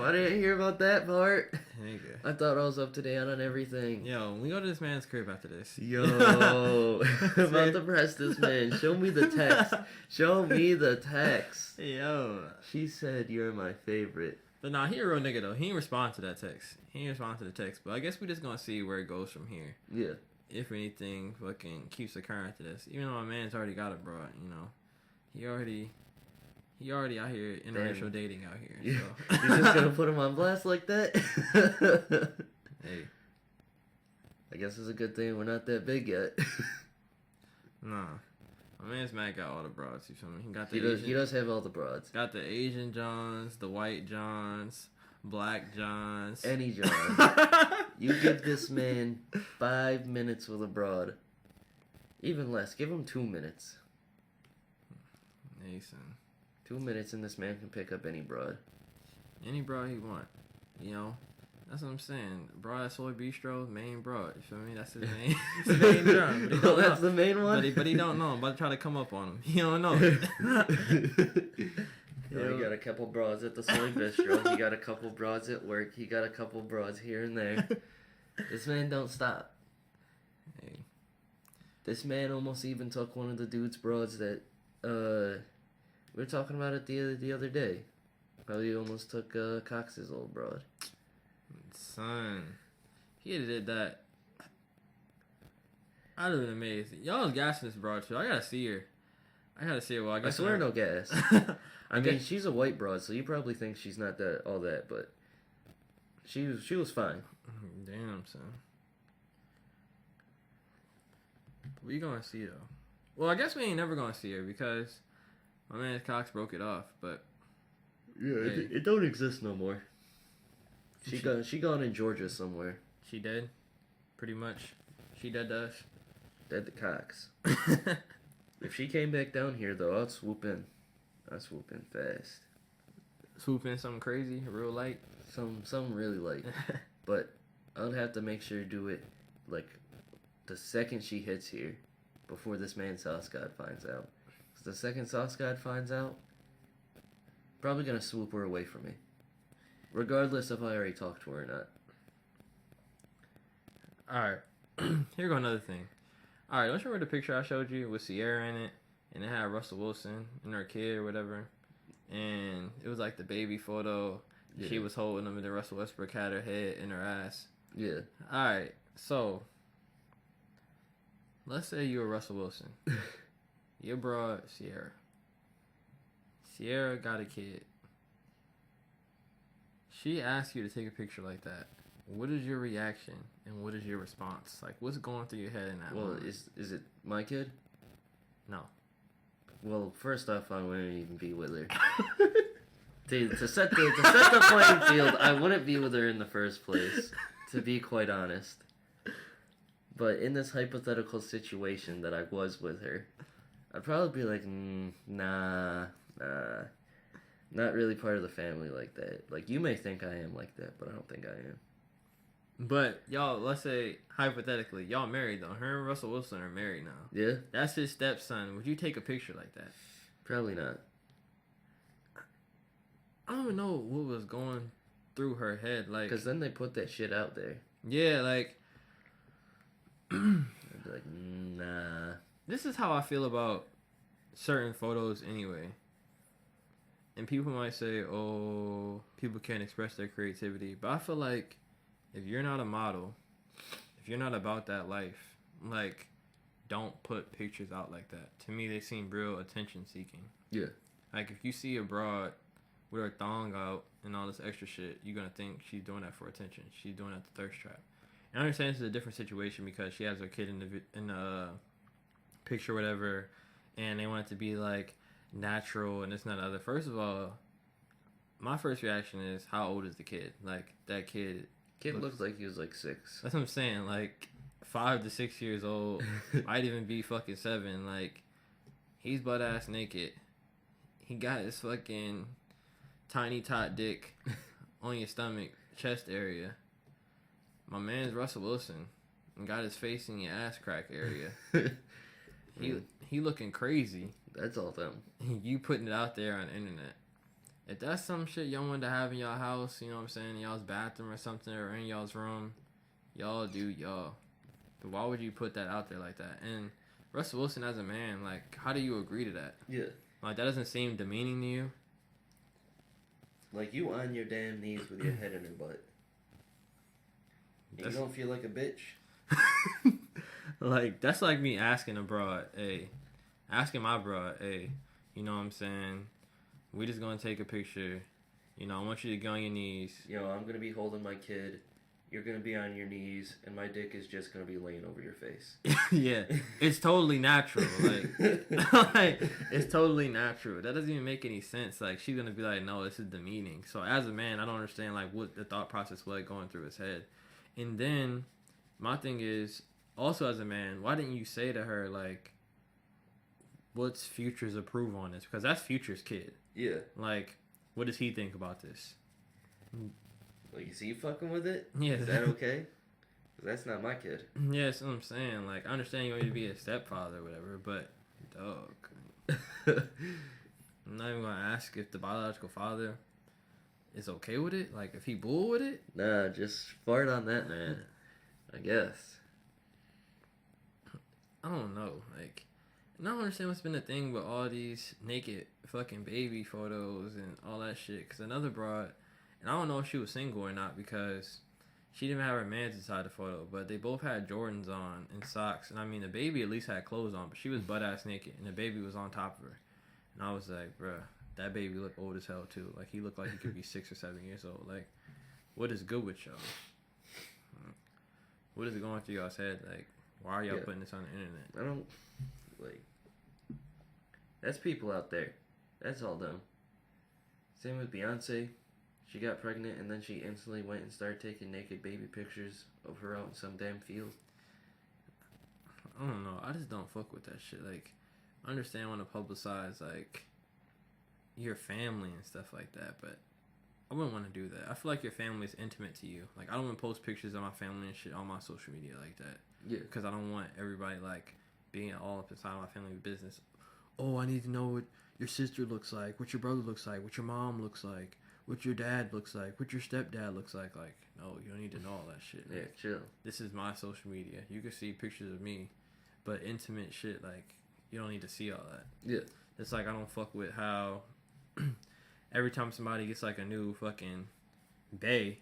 I didn't hear about that part. Nigga. I thought I was up to date on everything. Yo, when we go to this man's crib after this. Yo, I'm about to press this man. Show me the text. Show me the text. Yo. She said you're my favorite. But nah, he a real nigga though. He didn't respond to that text. He didn't respond to the text. But I guess we just gonna see where it goes from here. Yeah. If anything fucking keeps occurring to this. Even though my man's already got it, bro, you know. He already out here interracial dating out here. So. You're just gonna put him on blast like that? Hey. I guess it's a good thing we're not that big yet. Nah. My man's Mac got all the broads, you feel me? He got the He does have all the broads. Got the Asian Johns, the white Johns, black Johns. Any John. You give this man 5 minutes with a broad. Even less. Give him 2 minutes. Mason. 2 minutes and this man can pick up any broad. Any broad he want. You know? That's what I'm saying. Broad Soy Bistro, main broad. You feel me? That's his main, his main drum. But he don't That's know. the main one? But he don't know. I'm about to try to come up on him. He don't know. He got a couple broads at the Soy Bistro. He got a couple broads at work. He got a couple broads here and there. This man don't stop. Hey. This man almost even took one of the dude's broads that we were talking about it the other day. How he almost took Cox's old broad. Son. He did that. I'd have been amazed. Y'all was gassing this broad too. I gotta see her. Well, I guess I swear no gas. I mean, she's a white broad, so you probably think she's not that all that, but she was fine. Damn, son. We gonna see though. Well, I guess we ain't never gonna see her because my man Cox broke it off. But yeah, it don't exist no more. She gone in Georgia somewhere. She dead, pretty much. She dead to us. Dead to Cox. If she came back down here though, I'd swoop in. I'd swoop in fast. Swoop in something crazy, real light. Something really light. But I'd have to make sure to do it like the second she hits here, before this man Sauce God finds out. 'Cause the second Sauce God finds out, probably gonna swoop her away from me, regardless if I already talked to her or not. All right, here go another thing. All right, don't you remember the picture I showed you with Sierra in it, and it had Russell Wilson and her kid or whatever, and it was like the baby photo. Yeah. She was holding him, and then Russell Westbrook had her head in her ass. Yeah. All right, so let's say you're Russell Wilson. Your broad, Sierra. Sierra got a kid. She asks you to take a picture like that. What is your reaction and what is your response? Like, what's going through your head in that moment? Well, is it my kid? No. Well, first off, I wouldn't even be with her. to set the playing field, I wouldn't be with her in the first place, to be quite honest. But in this hypothetical situation that I was with her, I'd probably be like, nah. Not really part of the family like that. Like, you may think I am like that, but I don't think I am. But y'all, let's say hypothetically, y'all married though. Her and Russell Wilson are married now. Yeah? That's his stepson. Would you take a picture like that? Probably not. I don't even know what was going through her head. Like, Because then they put that shit out there. yeah, like, I'd be like, nah. this is how I feel about certain photos anyway. And people might say, oh, people can't express their creativity. But I feel like if you're not a model, if you're not about that life, like, don't put pictures out like that. To me, they seem real attention seeking. Yeah. Like, if you see a broad with her thong out and all this extra shit, you're going to think she's doing that for attention. She's doing that to thirst trap. And I understand this is a different situation because she has her kid in the picture or whatever, and they want it to be, like, natural and this and that and other. First of all, my first reaction is, how old is the kid? Like, that kid... Kid looks like he was like 6. That's what I'm saying. Like, 5 to 6 years old. Might even be fucking 7. Like, he's butt ass naked. He got his fucking tiny tot dick on your stomach, chest area. My man's Russell Wilson and got his face in your ass crack area. He looking crazy. That's all them. You putting it out there on the internet. If that's some shit y'all want to have in y'all house, you know what I'm saying, in y'all's bathroom or something, or in y'all's room, y'all do y'all. But why would you put that out there like that? And Russell Wilson as a man, like, how do you agree to that? Yeah. Like, that doesn't seem demeaning to you? Like, you on your damn knees with your head in her butt. You don't feel like a bitch? Like, that's like me asking a broad, asking my broad, you know what I'm saying? We just gonna take a picture. You know, I want you to get on your knees. You know, I'm gonna be holding my kid. You're gonna be on your knees, and my dick is just gonna be laying over your face. Yeah, it's totally natural. Like, like, it's totally natural. That doesn't even make any sense. Like, she's gonna be like, no, this is demeaning. So as a man, I don't understand like what the thought process was going through his head. And then my thing is, also as a man, why didn't you say to her like, what's Future's approval on this? Because that's Future's kid. Yeah. Like, what does he think about this? Like, is he fucking with it? Yeah. Is that okay? 'Cause that's not my kid. Yeah, that's what I'm saying. Like, I understand you want me to be a stepfather or whatever, but, dog. I'm not even going to ask if the biological father is okay with it. Like, if he bull with it. Nah, just fart on that, man. I guess. I don't know. Like, and I don't understand what's been the thing with all these naked fucking baby photos and all that shit. Because another broad, and I don't know if she was single or not because she didn't have her man's inside the photo, but they both had Jordans on and socks. And I mean, the baby at least had clothes on, but she was butt ass naked, and the baby was on top of her. And I was like, bruh, that baby looked old as hell too. Like, he looked like he could be 6 or 7 years old. Like, what is good with y'all? What is going through y'all's head? Like, why are y'all putting this on the internet? I don't, like, that's people out there. That's all them. Same with Beyonce. She got pregnant and then she instantly went and started taking naked baby pictures of her out in some damn field. I don't know. I just don't fuck with that shit. Like, I understand want to publicize, like, your family and stuff like that, but I wouldn't want to do that. I feel like your family is intimate to you. Like, I don't want to post pictures of my family and shit on my social media like that. Yeah. Because I don't want everybody, like, being all up inside my family business. Oh, I need to know what your sister looks like, what your brother looks like, what your mom looks like, what your dad looks like, what your stepdad looks like. Like, no, you don't need to know all that shit. Yeah, Like, chill. this is my social media. You can see pictures of me, but intimate shit, like, you don't need to see all that. Yeah. It's like I don't fuck with how every time somebody gets, like, a new fucking bae,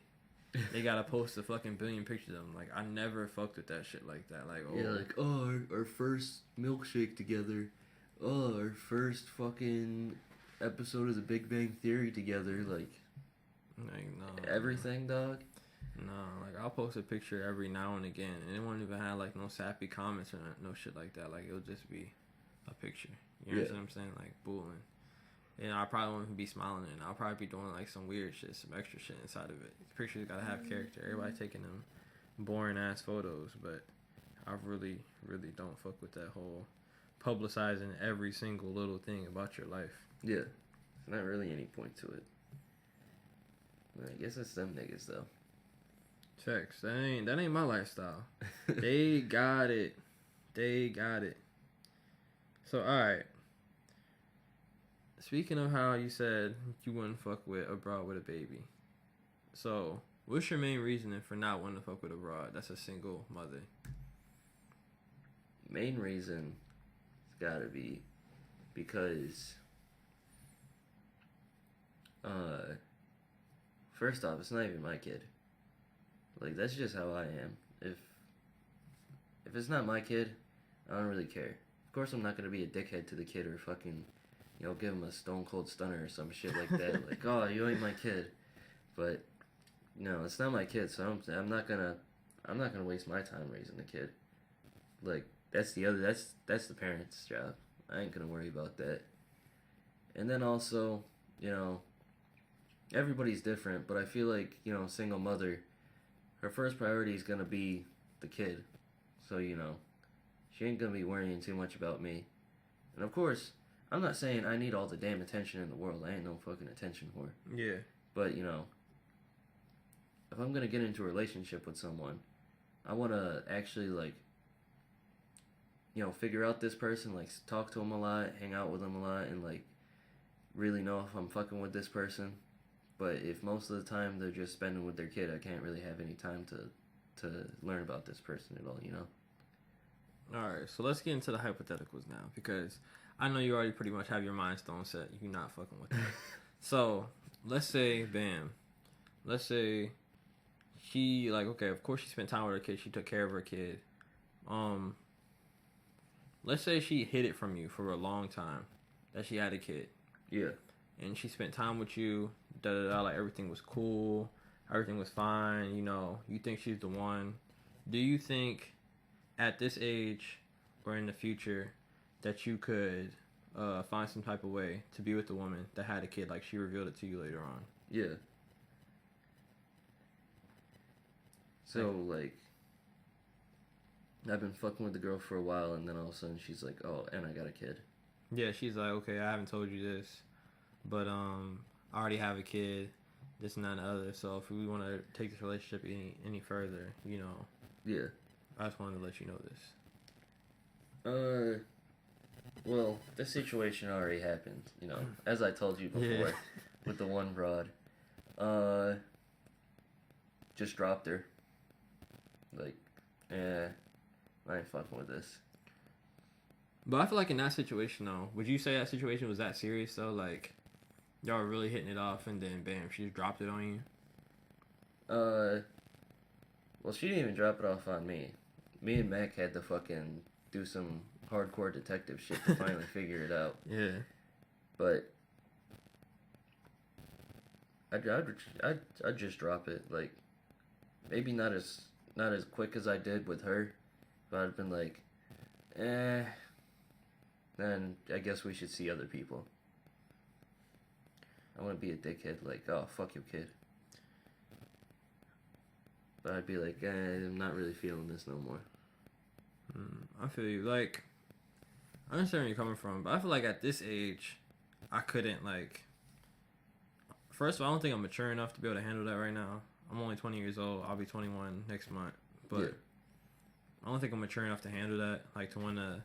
they gotta post a fucking billion pictures of them. Like, I never fucked with that shit like that. Like, oh, Yeah, like, oh, our first milkshake together. Oh, our first fucking episode of The Big Bang Theory together. Like no. everything, dog. No, like, I'll post a picture every now and again, and it won't even have, like, no sappy comments or no shit like that. Like, it'll just be a picture. You know what I'm saying? Like, bullying. And I probably won't even be smiling, and I'll probably be doing, like, some weird shit, some extra shit inside of it. The pictures gotta have character. Everybody taking them boring ass photos, but I really, really don't fuck with that whole publicizing every single little thing about your life. Yeah. There's not really any point to it. I guess it's them niggas though. Checks. That ain't my lifestyle. They got it. They got it. So alright. Speaking of how you said you wouldn't fuck with a broad with a baby. So what's your main reasoning for not wanting to fuck with a broad that's a single mother? Main reason it's gotta be because first off, it's not even my kid. Like, that's just how I am. If it's not my kid, I don't really care. Of course, I'm not gonna be a dickhead to the kid or fucking, give him a stone cold stunner or some shit like that. Like, oh, you ain't my kid. But no, it's not my kid, so I'm not gonna waste my time raising the kid. Like, that's the parent's job. I ain't gonna worry about that. And then also, everybody's different, but I feel like, single mother, her first priority is gonna be the kid. So, she ain't gonna be worrying too much about me. And of course, I'm not saying I need all the damn attention in the world. I ain't no fucking attention whore. Yeah. But, if I'm gonna get into a relationship with someone, I wanna actually, like, figure out this person, like, talk to them a lot, hang out with them a lot, and, like, really know if I'm fucking with this person. But if most of the time they're just spending with their kid, I can't really have any time to learn about this person at all, Alright, so let's get into the hypotheticals now, because I know you already pretty much have your mind stone set. You're not fucking with that. So, let's say, let's say she, like, okay, of course she spent time with her kid. She took care of her kid. Let's say she hid it from you for a long time that she had a kid. Yeah. And she spent time with you, like everything was cool, everything was fine, you think she's the one. Do you think at this age or in the future that you could find some type of way to be with the woman that had a kid, like she revealed it to you later on? Yeah. So, like, I've been fucking with the girl for a while, and then all of a sudden she's like, oh, and I got a kid. Yeah, she's like, okay, I haven't told you this, but I already have a kid, this and that and the other, so if we want to take this relationship any further, Yeah. I just wanted to let you know this. Well, this situation already happened, as I told you before, Yeah. with the one broad. Just dropped her. Like, I ain't fucking with this. But I feel like in that situation, though, would you say that situation was that serious, though? Like, y'all were really hitting it off, and then, bam, she just dropped it on you? Well, she didn't even drop it off on me. Me and Mac had to fucking do some hardcore detective shit to finally figure it out. Yeah. But I'd just drop it. Like, maybe not as quick as I did with her, but I'd been like, then I guess we should see other people. I wouldn't be a dickhead like, oh, fuck your kid. But I'd be like, I'm not really feeling this no more. I feel you. Like, I understand where you're coming from, but I feel like at this age, I couldn't, like... First of all, I don't think I'm mature enough to be able to handle that right now. I'm only 20 years old. I'll be 21 next month. But yeah. I don't think I'm mature enough to handle that. Like, to want to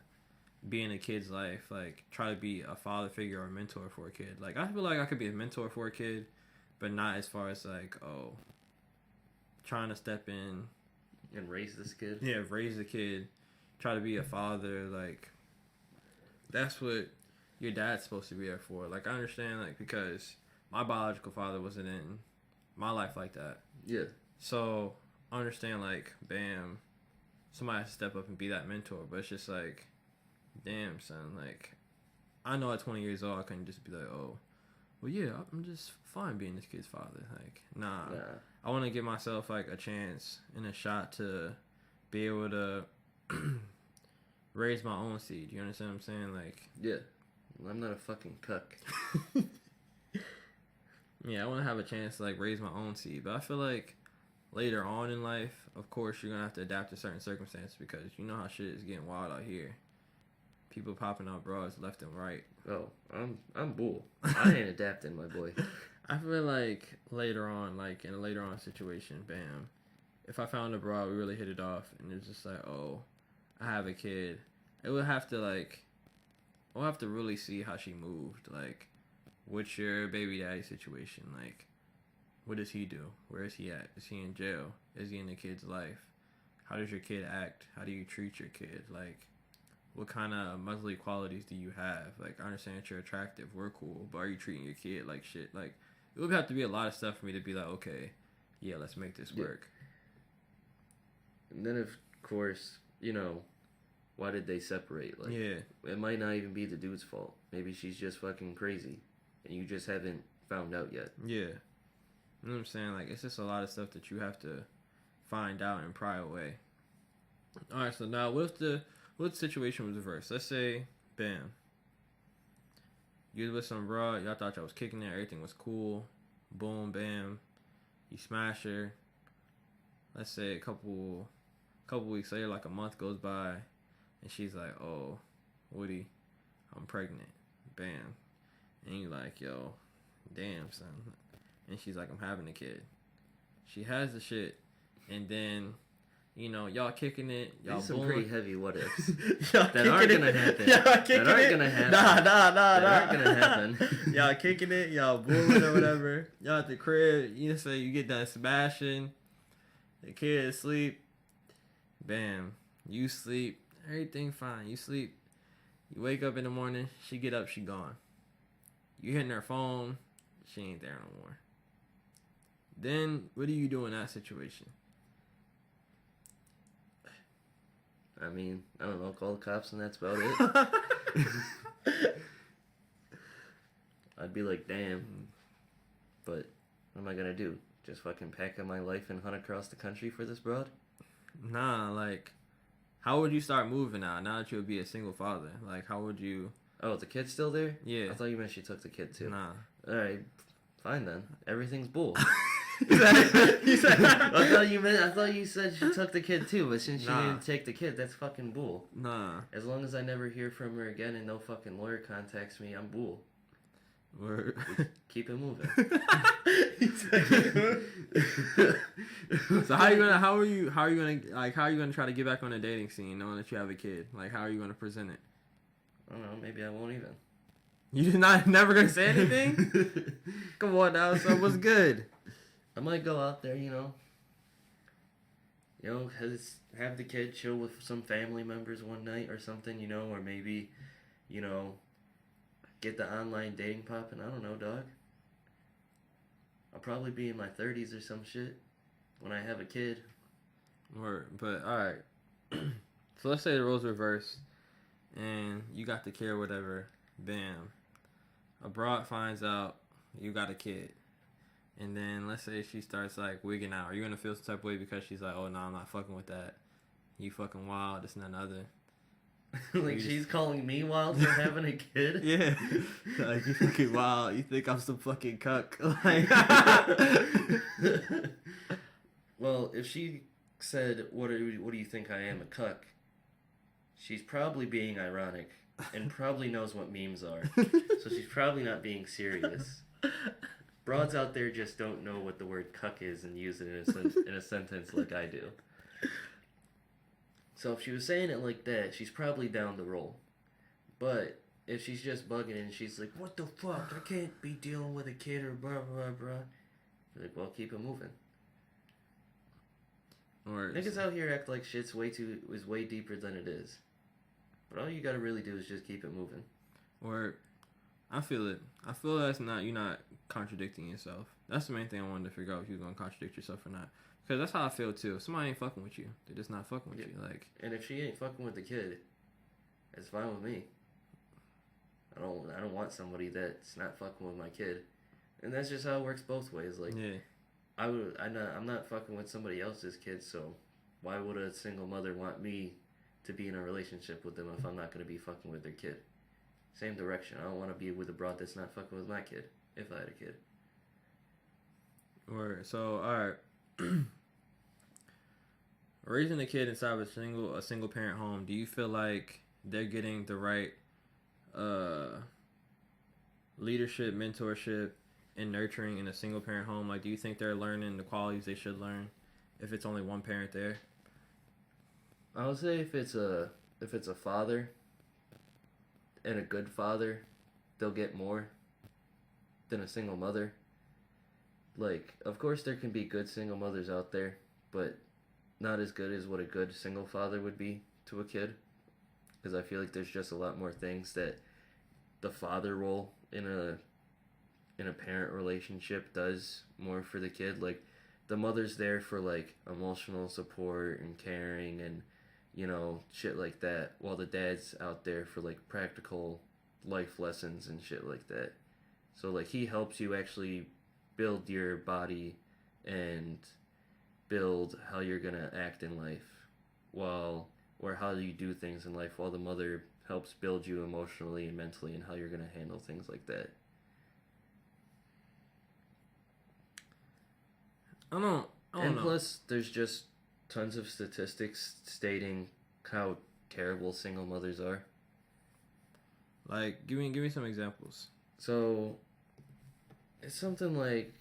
be in a kid's life. Like, try to be a father figure or a mentor for a kid. Like, I feel like I could be a mentor for a kid, but not as far as, like, trying to step in. And raise this kid? Yeah, raise the kid. Try to be a father. Like, that's what your dad's supposed to be there for. Like, I understand, like, because my biological father wasn't in my life like that. Yeah. So, I understand, like, bam, somebody has to step up and be that mentor. But it's just like, damn, son, like, I know at 20 years old, I couldn't just be like, oh, well, yeah, I'm just fine being this kid's father. Like, nah. I want to give myself, like, a chance and a shot to be able to raise my own seed. You understand what I'm saying? Like, yeah. Well, I'm not a fucking cuck. Yeah, I want to have a chance to, like, raise my own seed. But I feel like later on in life, of course, you're going to have to adapt to certain circumstances because you know how shit is getting wild out here. people popping out bras left and right. Oh, I'm bull. I ain't adapting, my boy. I feel like later on, like in a later on situation, bam, if I found a bra, we really hit it off, and it's just like, oh, I have a kid. It would have to like, we'll have to really see how she moved. Like, what's your baby daddy situation? Like, what does he do? Where is he at? Is he in jail? Is he in the kid's life? How does your kid act? How do you treat your kid? Like, what kind of motherly qualities do you have? Like, I understand that you're attractive. We're cool. But are you treating your kid like shit? Like, it would have to be a lot of stuff for me to be like, okay, yeah, let's make this work. And then, of course, you know, why did they separate? Like, yeah. It might not even be the dude's fault. Maybe she's just fucking crazy. And you just haven't found out yet. Yeah. You know what I'm saying? Like, it's just a lot of stuff that you have to find out and pry away. Alright, so now what the situation was reversed? Let's say, bam, you was with some bro, y'all thought y'all was kicking it, everything was cool, boom, bam, you smash her. Let's say a couple weeks later, like a month goes by, and she's like, oh, Woody, I'm pregnant, bam, and you like, yo, damn, son, and she's like, I'm having a kid. She has the shit, and then, you know, y'all kicking it. Y'all These some booing. pretty heavy what ifs that aren't gonna happen. That aren't gonna happen. Nah. Aren't gonna happen. Y'all kicking it. Y'all booing or whatever. Y'all at the crib. You say you get done smashing. The kid is asleep. Bam. You sleep. Everything fine. You sleep. You wake up in the morning. She get up. She gone. You hitting her phone. She ain't there no more. Then what do you do in that situation? I mean, I don't know, call the cops and that's about it. I'd be like, damn. But what am I gonna do? Just fucking pack up my life and hunt across the country for this broad? Nah, like, how would you start moving now that you would be a single father? Like, how would you... Oh, the kid's still there? Yeah. I thought you meant she took the kid too. Nah. Alright, fine then. Everything's bull. I I thought you said she took the kid too, but since she Nah. didn't take the kid, that's fucking bull. Nah. As long as I never hear from her again and no fucking lawyer contacts me, I'm bull. Word. Keep it moving. So how are you gonna try to get back on the dating scene knowing that you have a kid? Like, how are you gonna present it? I don't know, maybe I won't even. You never gonna say anything? Come on now, son, what's good? I might go out there, have the kid chill with some family members one night or something, or maybe, get the online dating popping. I don't know, dog. I'll probably be in my 30s or some shit when I have a kid. Word, but alright. So let's say the roles reverse and you got the kid or whatever, bam. A broad finds out you got a kid. And then let's say she starts like wigging out. Are you gonna feel some type of way because she's like, oh no, I'm not fucking with that. You fucking wild, this and that and other. Like she's calling me wild for having a kid? Yeah. Like, you fucking wild. You think I'm some fucking cuck. Like Well, if she said, what do you think I am, a cuck? She's probably being ironic and probably knows what memes are. So she's probably not being serious. Broads out there just don't know what the word cuck is and use it in a sentence like I do. So if she was saying it like that, she's probably down to roll. But if she's just bugging and she's like, what the fuck? I can't be dealing with a kid or blah, blah, blah. You're like, well, keep it moving. Niggas out here act like shit's way deeper than it is. But all you gotta really do is just keep it moving. Or, I feel it. I feel you're not contradicting yourself. That's the main thing I wanted to figure out, if you're gonna contradict yourself or not. Because that's how I feel too. If somebody ain't fucking with you, they're just not fucking with you. Like, and if she ain't fucking with the kid, it's fine with me. I don't want somebody that's not fucking with my kid. And that's just how it works both ways. Like, yeah. I'm not fucking with somebody else's kid, so why would a single mother want me to be in a relationship with them if I'm not going to be fucking with their kid? Same direction. I don't want to be with a broad that's not fucking with my kid, if I had a kid. Word. So, alright. Raising a kid inside of a single parent home, do you feel like they're getting the right leadership, mentorship, and nurturing in a single parent home? Like, do you think they're learning the qualities they should learn if it's only one parent there? I would say if it's a father and a good father, they'll get more than a single mother. Like, of course there can be good single mothers out there, but not as good as what a good single father would be to a kid. Because I feel like there's just a lot more things that the father role in a parent relationship does more for the kid. Like, the mother's there for, like, emotional support and caring and, you know, shit like that, while the dad's out there for, like, practical life lessons and shit like that. So, like, he helps you actually build your body and build how you're gonna act in life, or how you do things in life, while the mother helps build you emotionally and mentally and how you're gonna handle things like that. I don't And know. plus, there's just tons of statistics stating how terrible single mothers are. Like, give me some examples. So, it's something like,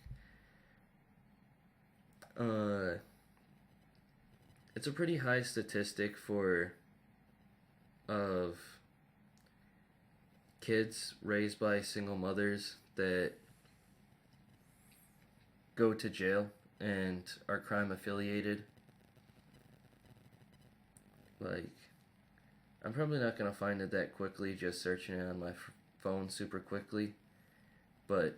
it's a pretty high statistic of kids raised by single mothers that go to jail and are crime affiliated. Like, I'm probably not going to find it that quickly just searching it on my phone super quickly, but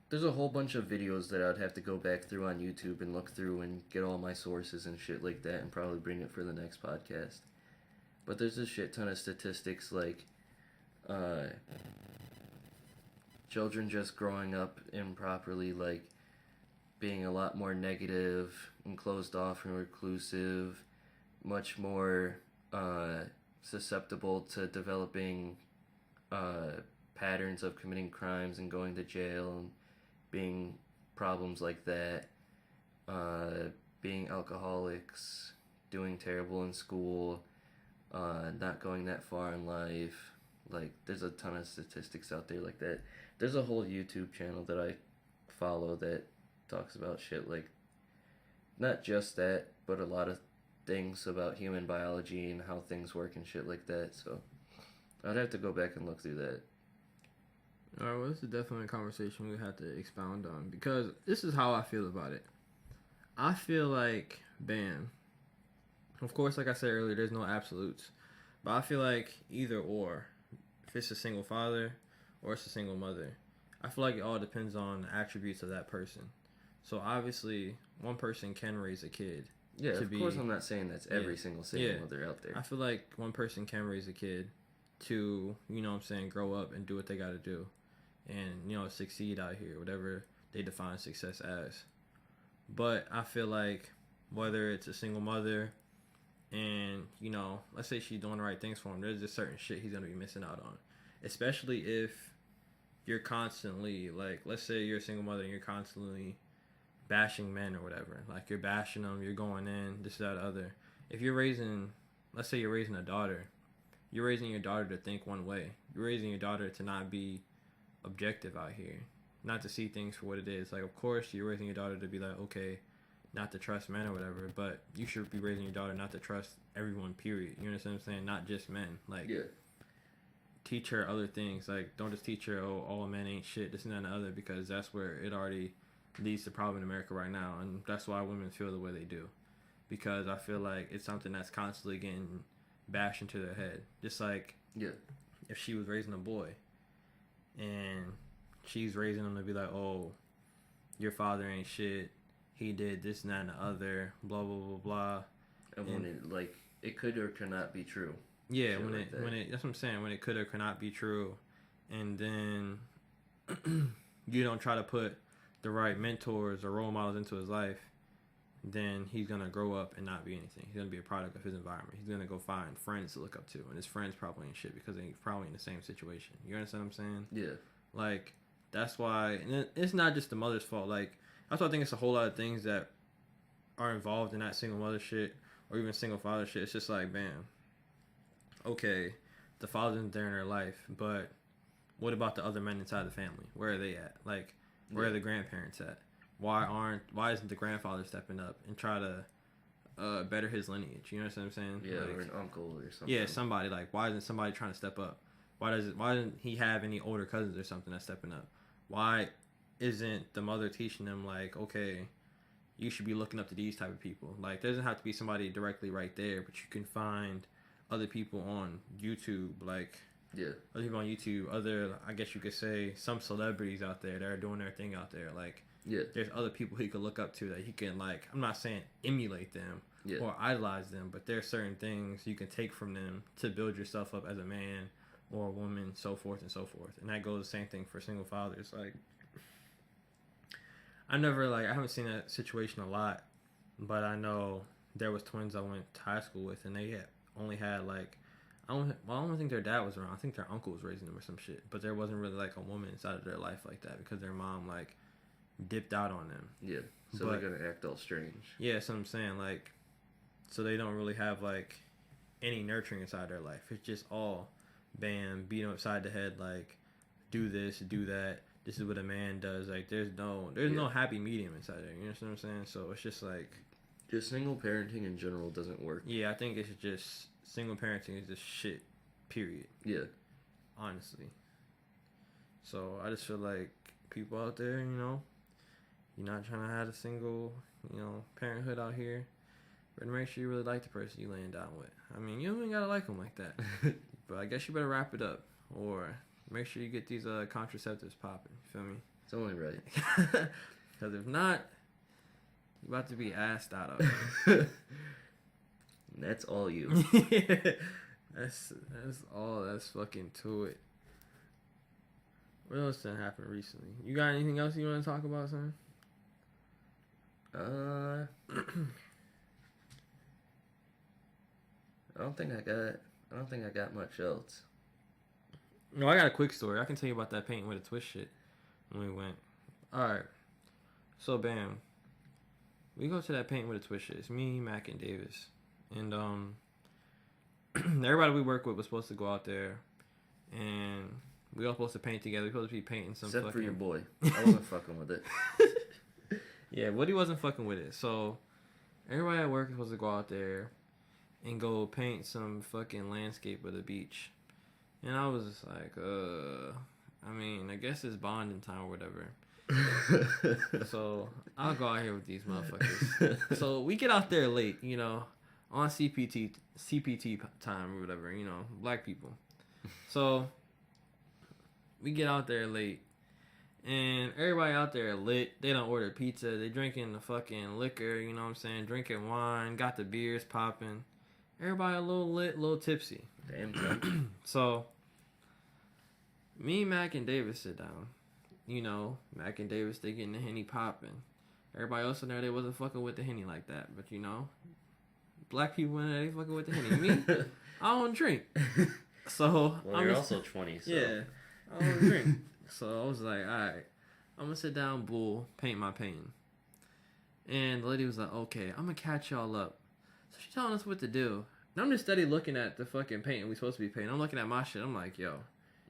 there's a whole bunch of videos that I'd have to go back through on YouTube and look through and get all my sources and shit like that and probably bring it for the next podcast. But there's a shit ton of statistics, like children just growing up improperly, like being a lot more negative and closed off and reclusive, much more susceptible to developing patterns of committing crimes and going to jail and being problems like that, being alcoholics, doing terrible in school, not going that far in life. Like, there's a ton of statistics out there like that. There's a whole YouTube channel that I follow that talks about shit like, not just that, but a lot of things about human biology and how things work and shit like that. So I'd have to go back and look through that. Alright, well, this is definitely a conversation we have to expound on, because this is how I feel about it. I feel like, bam, of course, like I said earlier, there's no absolutes, but I feel like either or, if it's a single father or it's a single mother, I feel like it all depends on the attributes of that person. So obviously, one person can raise a kid. Yeah, of course I'm not saying that's every single mother out there. I feel like one person can raise a kid to, you know what I'm saying, grow up and do what they gotta do. And, you know, succeed out here, whatever they define success as. But I feel like whether it's a single mother and, you know, let's say she's doing the right things for him, there's just certain shit he's going to be missing out on. Especially if you're constantly, like, let's say you're a single mother and you're constantly bashing men or whatever. Like, you're bashing them, you're going in, this, that, other. If you're raising, let's say you're raising a daughter, you're raising your daughter to think one way. You're raising your daughter to not be objective out here, not to see things for what it is. Like, of course you're raising your daughter to be like, okay, not to trust men or whatever, but you should be raising your daughter not to trust everyone, period. You understand what I'm saying? Not just men. Like, yeah. Teach her other things. Like, don't just teach her, oh, all men ain't shit, this and that and the other, because that's where it already leads to problem in America right now, and that's why women feel the way they do, because I feel like it's something that's constantly getting bashed into their head. Just like, yeah, if she was raising a boy and she's raising him to be like, oh, your father ain't shit, he did this and that and the other, blah blah blah blah. And when it, like, it could or could not be true. Yeah, shit when like it that's what I'm saying, when it could or could not be true, and then you don't try to put the right mentors or role models into his life, then he's gonna grow up and not be anything. He's gonna be a product of his environment. He's gonna go find friends to look up to, and his friends probably ain't shit because they're probably in the same situation. You understand what I'm saying? Yeah. Like, that's why, and it's not just the mother's fault. Like, that's why I think it's a whole lot of things that are involved in that single mother shit, or even single father shit. It's just like, bam, okay, the father's there in their life, but what about the other men inside the family? Where are they at? Like, where are the grandparents at? Why isn't the grandfather stepping up and try to better his lineage? You know what I'm saying? Yeah, like, or an uncle or something. Yeah, somebody. Like, why isn't somebody trying to step up? Why doesn't he have any older cousins or something that's stepping up? Why isn't the mother teaching them, like, okay, you should be looking up to these type of people? Like, there doesn't have to be somebody directly right there, but you can find other people on YouTube, like, yeah, other people on YouTube, I guess you could say, some celebrities out there that are doing their thing out there. Like, yeah, there's other people he could look up to that he can, like, I'm not saying emulate them or idolize them, but there are certain things you can take from them to build yourself up as a man or a woman, so forth and so forth. And that goes the same thing for single fathers. Like, I haven't seen that situation a lot, but I know there was twins I went to high school with, and they only had, like, I don't think their dad was around. I think their uncle was raising them or some shit. But there wasn't really, like, a woman inside of their life like that because their mom, like, dipped out on them. Yeah, so they're going to act all strange. Yeah, that's what I'm saying. Like, so they don't really have, like, any nurturing inside their life. It's just all, bam, beat them upside the head, like, do this, do that. This is what a man does. Like, there's no happy medium inside there. You know what I'm saying? So it's just like, just single parenting in general doesn't work. Yeah, I think it's just single parenting is just shit. Period. Yeah. Honestly. So I just feel like people out there, you know, you're not trying to have a single, you know, parenthood out here, but make sure you really like the person you laying down with. I mean, you don't even gotta like them like that, but I guess you better wrap it up or make sure you get these contraceptives popping. You feel me? It's only right. Because if not, you're about to be assed out of it. That's all you. Yeah. That's all. That's fucking to it. What else done happened recently? You got anything else you want to talk about, son? I don't think I got much else. No, I got a quick story. I can tell you about that painting with a twist shit when we went. Alright. So, bam. We go to that painting with a twist shit. It's me, Mac, and Davis. And, everybody we work with was supposed to go out there. And we all supposed to paint together. We supposed to be painting some Except fucking... for your boy. I wasn't fucking with it. Yeah, Woody wasn't fucking with it. So, everybody at work was supposed to go out there and go paint some fucking landscape of the beach. And I was just like, I mean, I guess it's bonding time or whatever. So, I'll go out here with these motherfuckers. So, we get out there late, you know, on CPT time or whatever, you know, black people. So, we get out there late. And everybody out there lit. They don't order pizza. They drinking the fucking liquor, you know what I'm saying? Drinking wine. Got the beers popping. Everybody a little lit, a little tipsy. Damn. So, me, Mac, and Davis sit down. You know, Mac and Davis, they getting the Henny popping. Everybody else in there, they wasn't fucking with the Henny like that. But, you know, black people in there, they fucking with the Henny. Me, I don't drink. So, well, you're also 20, so. Yeah, I don't drink. So, I was like, alright, I'm gonna sit down, bull, paint my painting. And the lady was like, okay, I'm gonna catch y'all up. So, she telling us what to do. And I'm just steady looking at the fucking painting we supposed to be painting. I'm looking at my shit. I'm like, yo,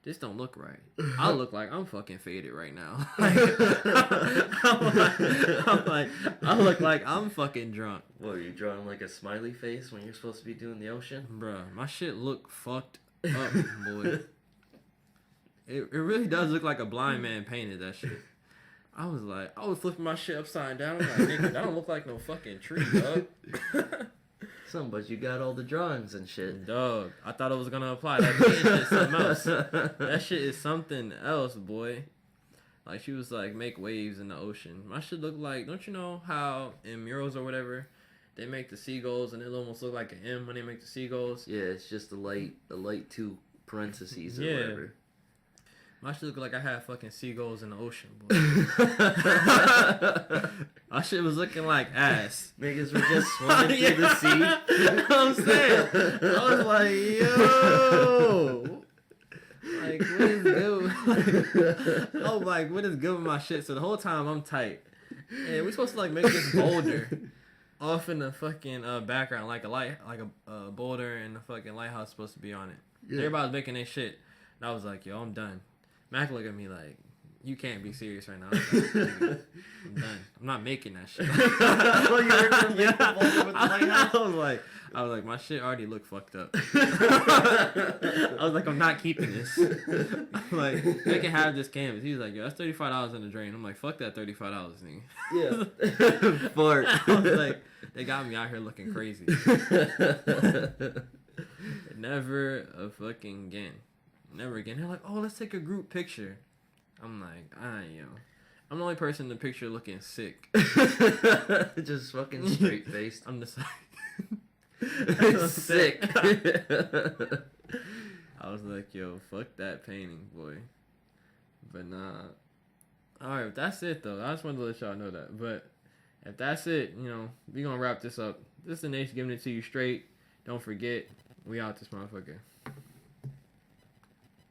this don't look right. I look like I'm fucking faded right now. Like, I look like I'm fucking drunk. What, are you drawing like a smiley face when you're supposed to be doing the ocean? Bruh, my shit look fucked up, boy. It really does look like a blind man painted that shit. I was flipping my shit upside down. I'm like, nigga, that don't look like no fucking tree, dog. But you got all the drawings and shit. Dog, I thought it was gonna apply. That shit is something else. That shit is something else, boy. Like, she was like, make waves in the ocean. My shit look like, don't you know how in murals or whatever, they make the seagulls and it almost look like an M when they make the seagulls? Yeah, it's just the light two parentheses or whatever. My shit look like I had fucking seagulls in the ocean, boy. My shit was looking like ass. Niggas were just swimming through the sea. You know what I'm saying? I was like, yo. Like, what is good? Oh, like, what is good with my shit? So the whole time I'm tight. And we supposed to, like, make this boulder. off in the fucking background, like a boulder and the fucking lighthouse supposed to be on it. Yeah. Everybody's making their shit. And I was like, yo, I'm done. Mac looked at me like, you can't be serious right now. I was like, "Nigga, I'm done. I'm not making that shit." Oh, you were gonna make the boulder with the lighthouse? I was like, my shit already looked fucked up. I was like, I'm not keeping this. I'm like, they can have this canvas. He was like, yo, that's $35 in the drain. I'm like, fuck that $35, nigga. Yeah. Fart. I was like, they got me out here looking crazy. Never a fucking again. Never again. They're like, oh, let's take a group picture. I'm like, I'm the only person in the picture looking sick. Just fucking straight faced. I'm just like, sick. I was like, yo, fuck that painting, boy. But nah. Alright, that's it though. I just wanted to let y'all know that. But if that's it, we gonna wrap this up. This is Naish giving it to you straight. Don't forget, we out this motherfucker.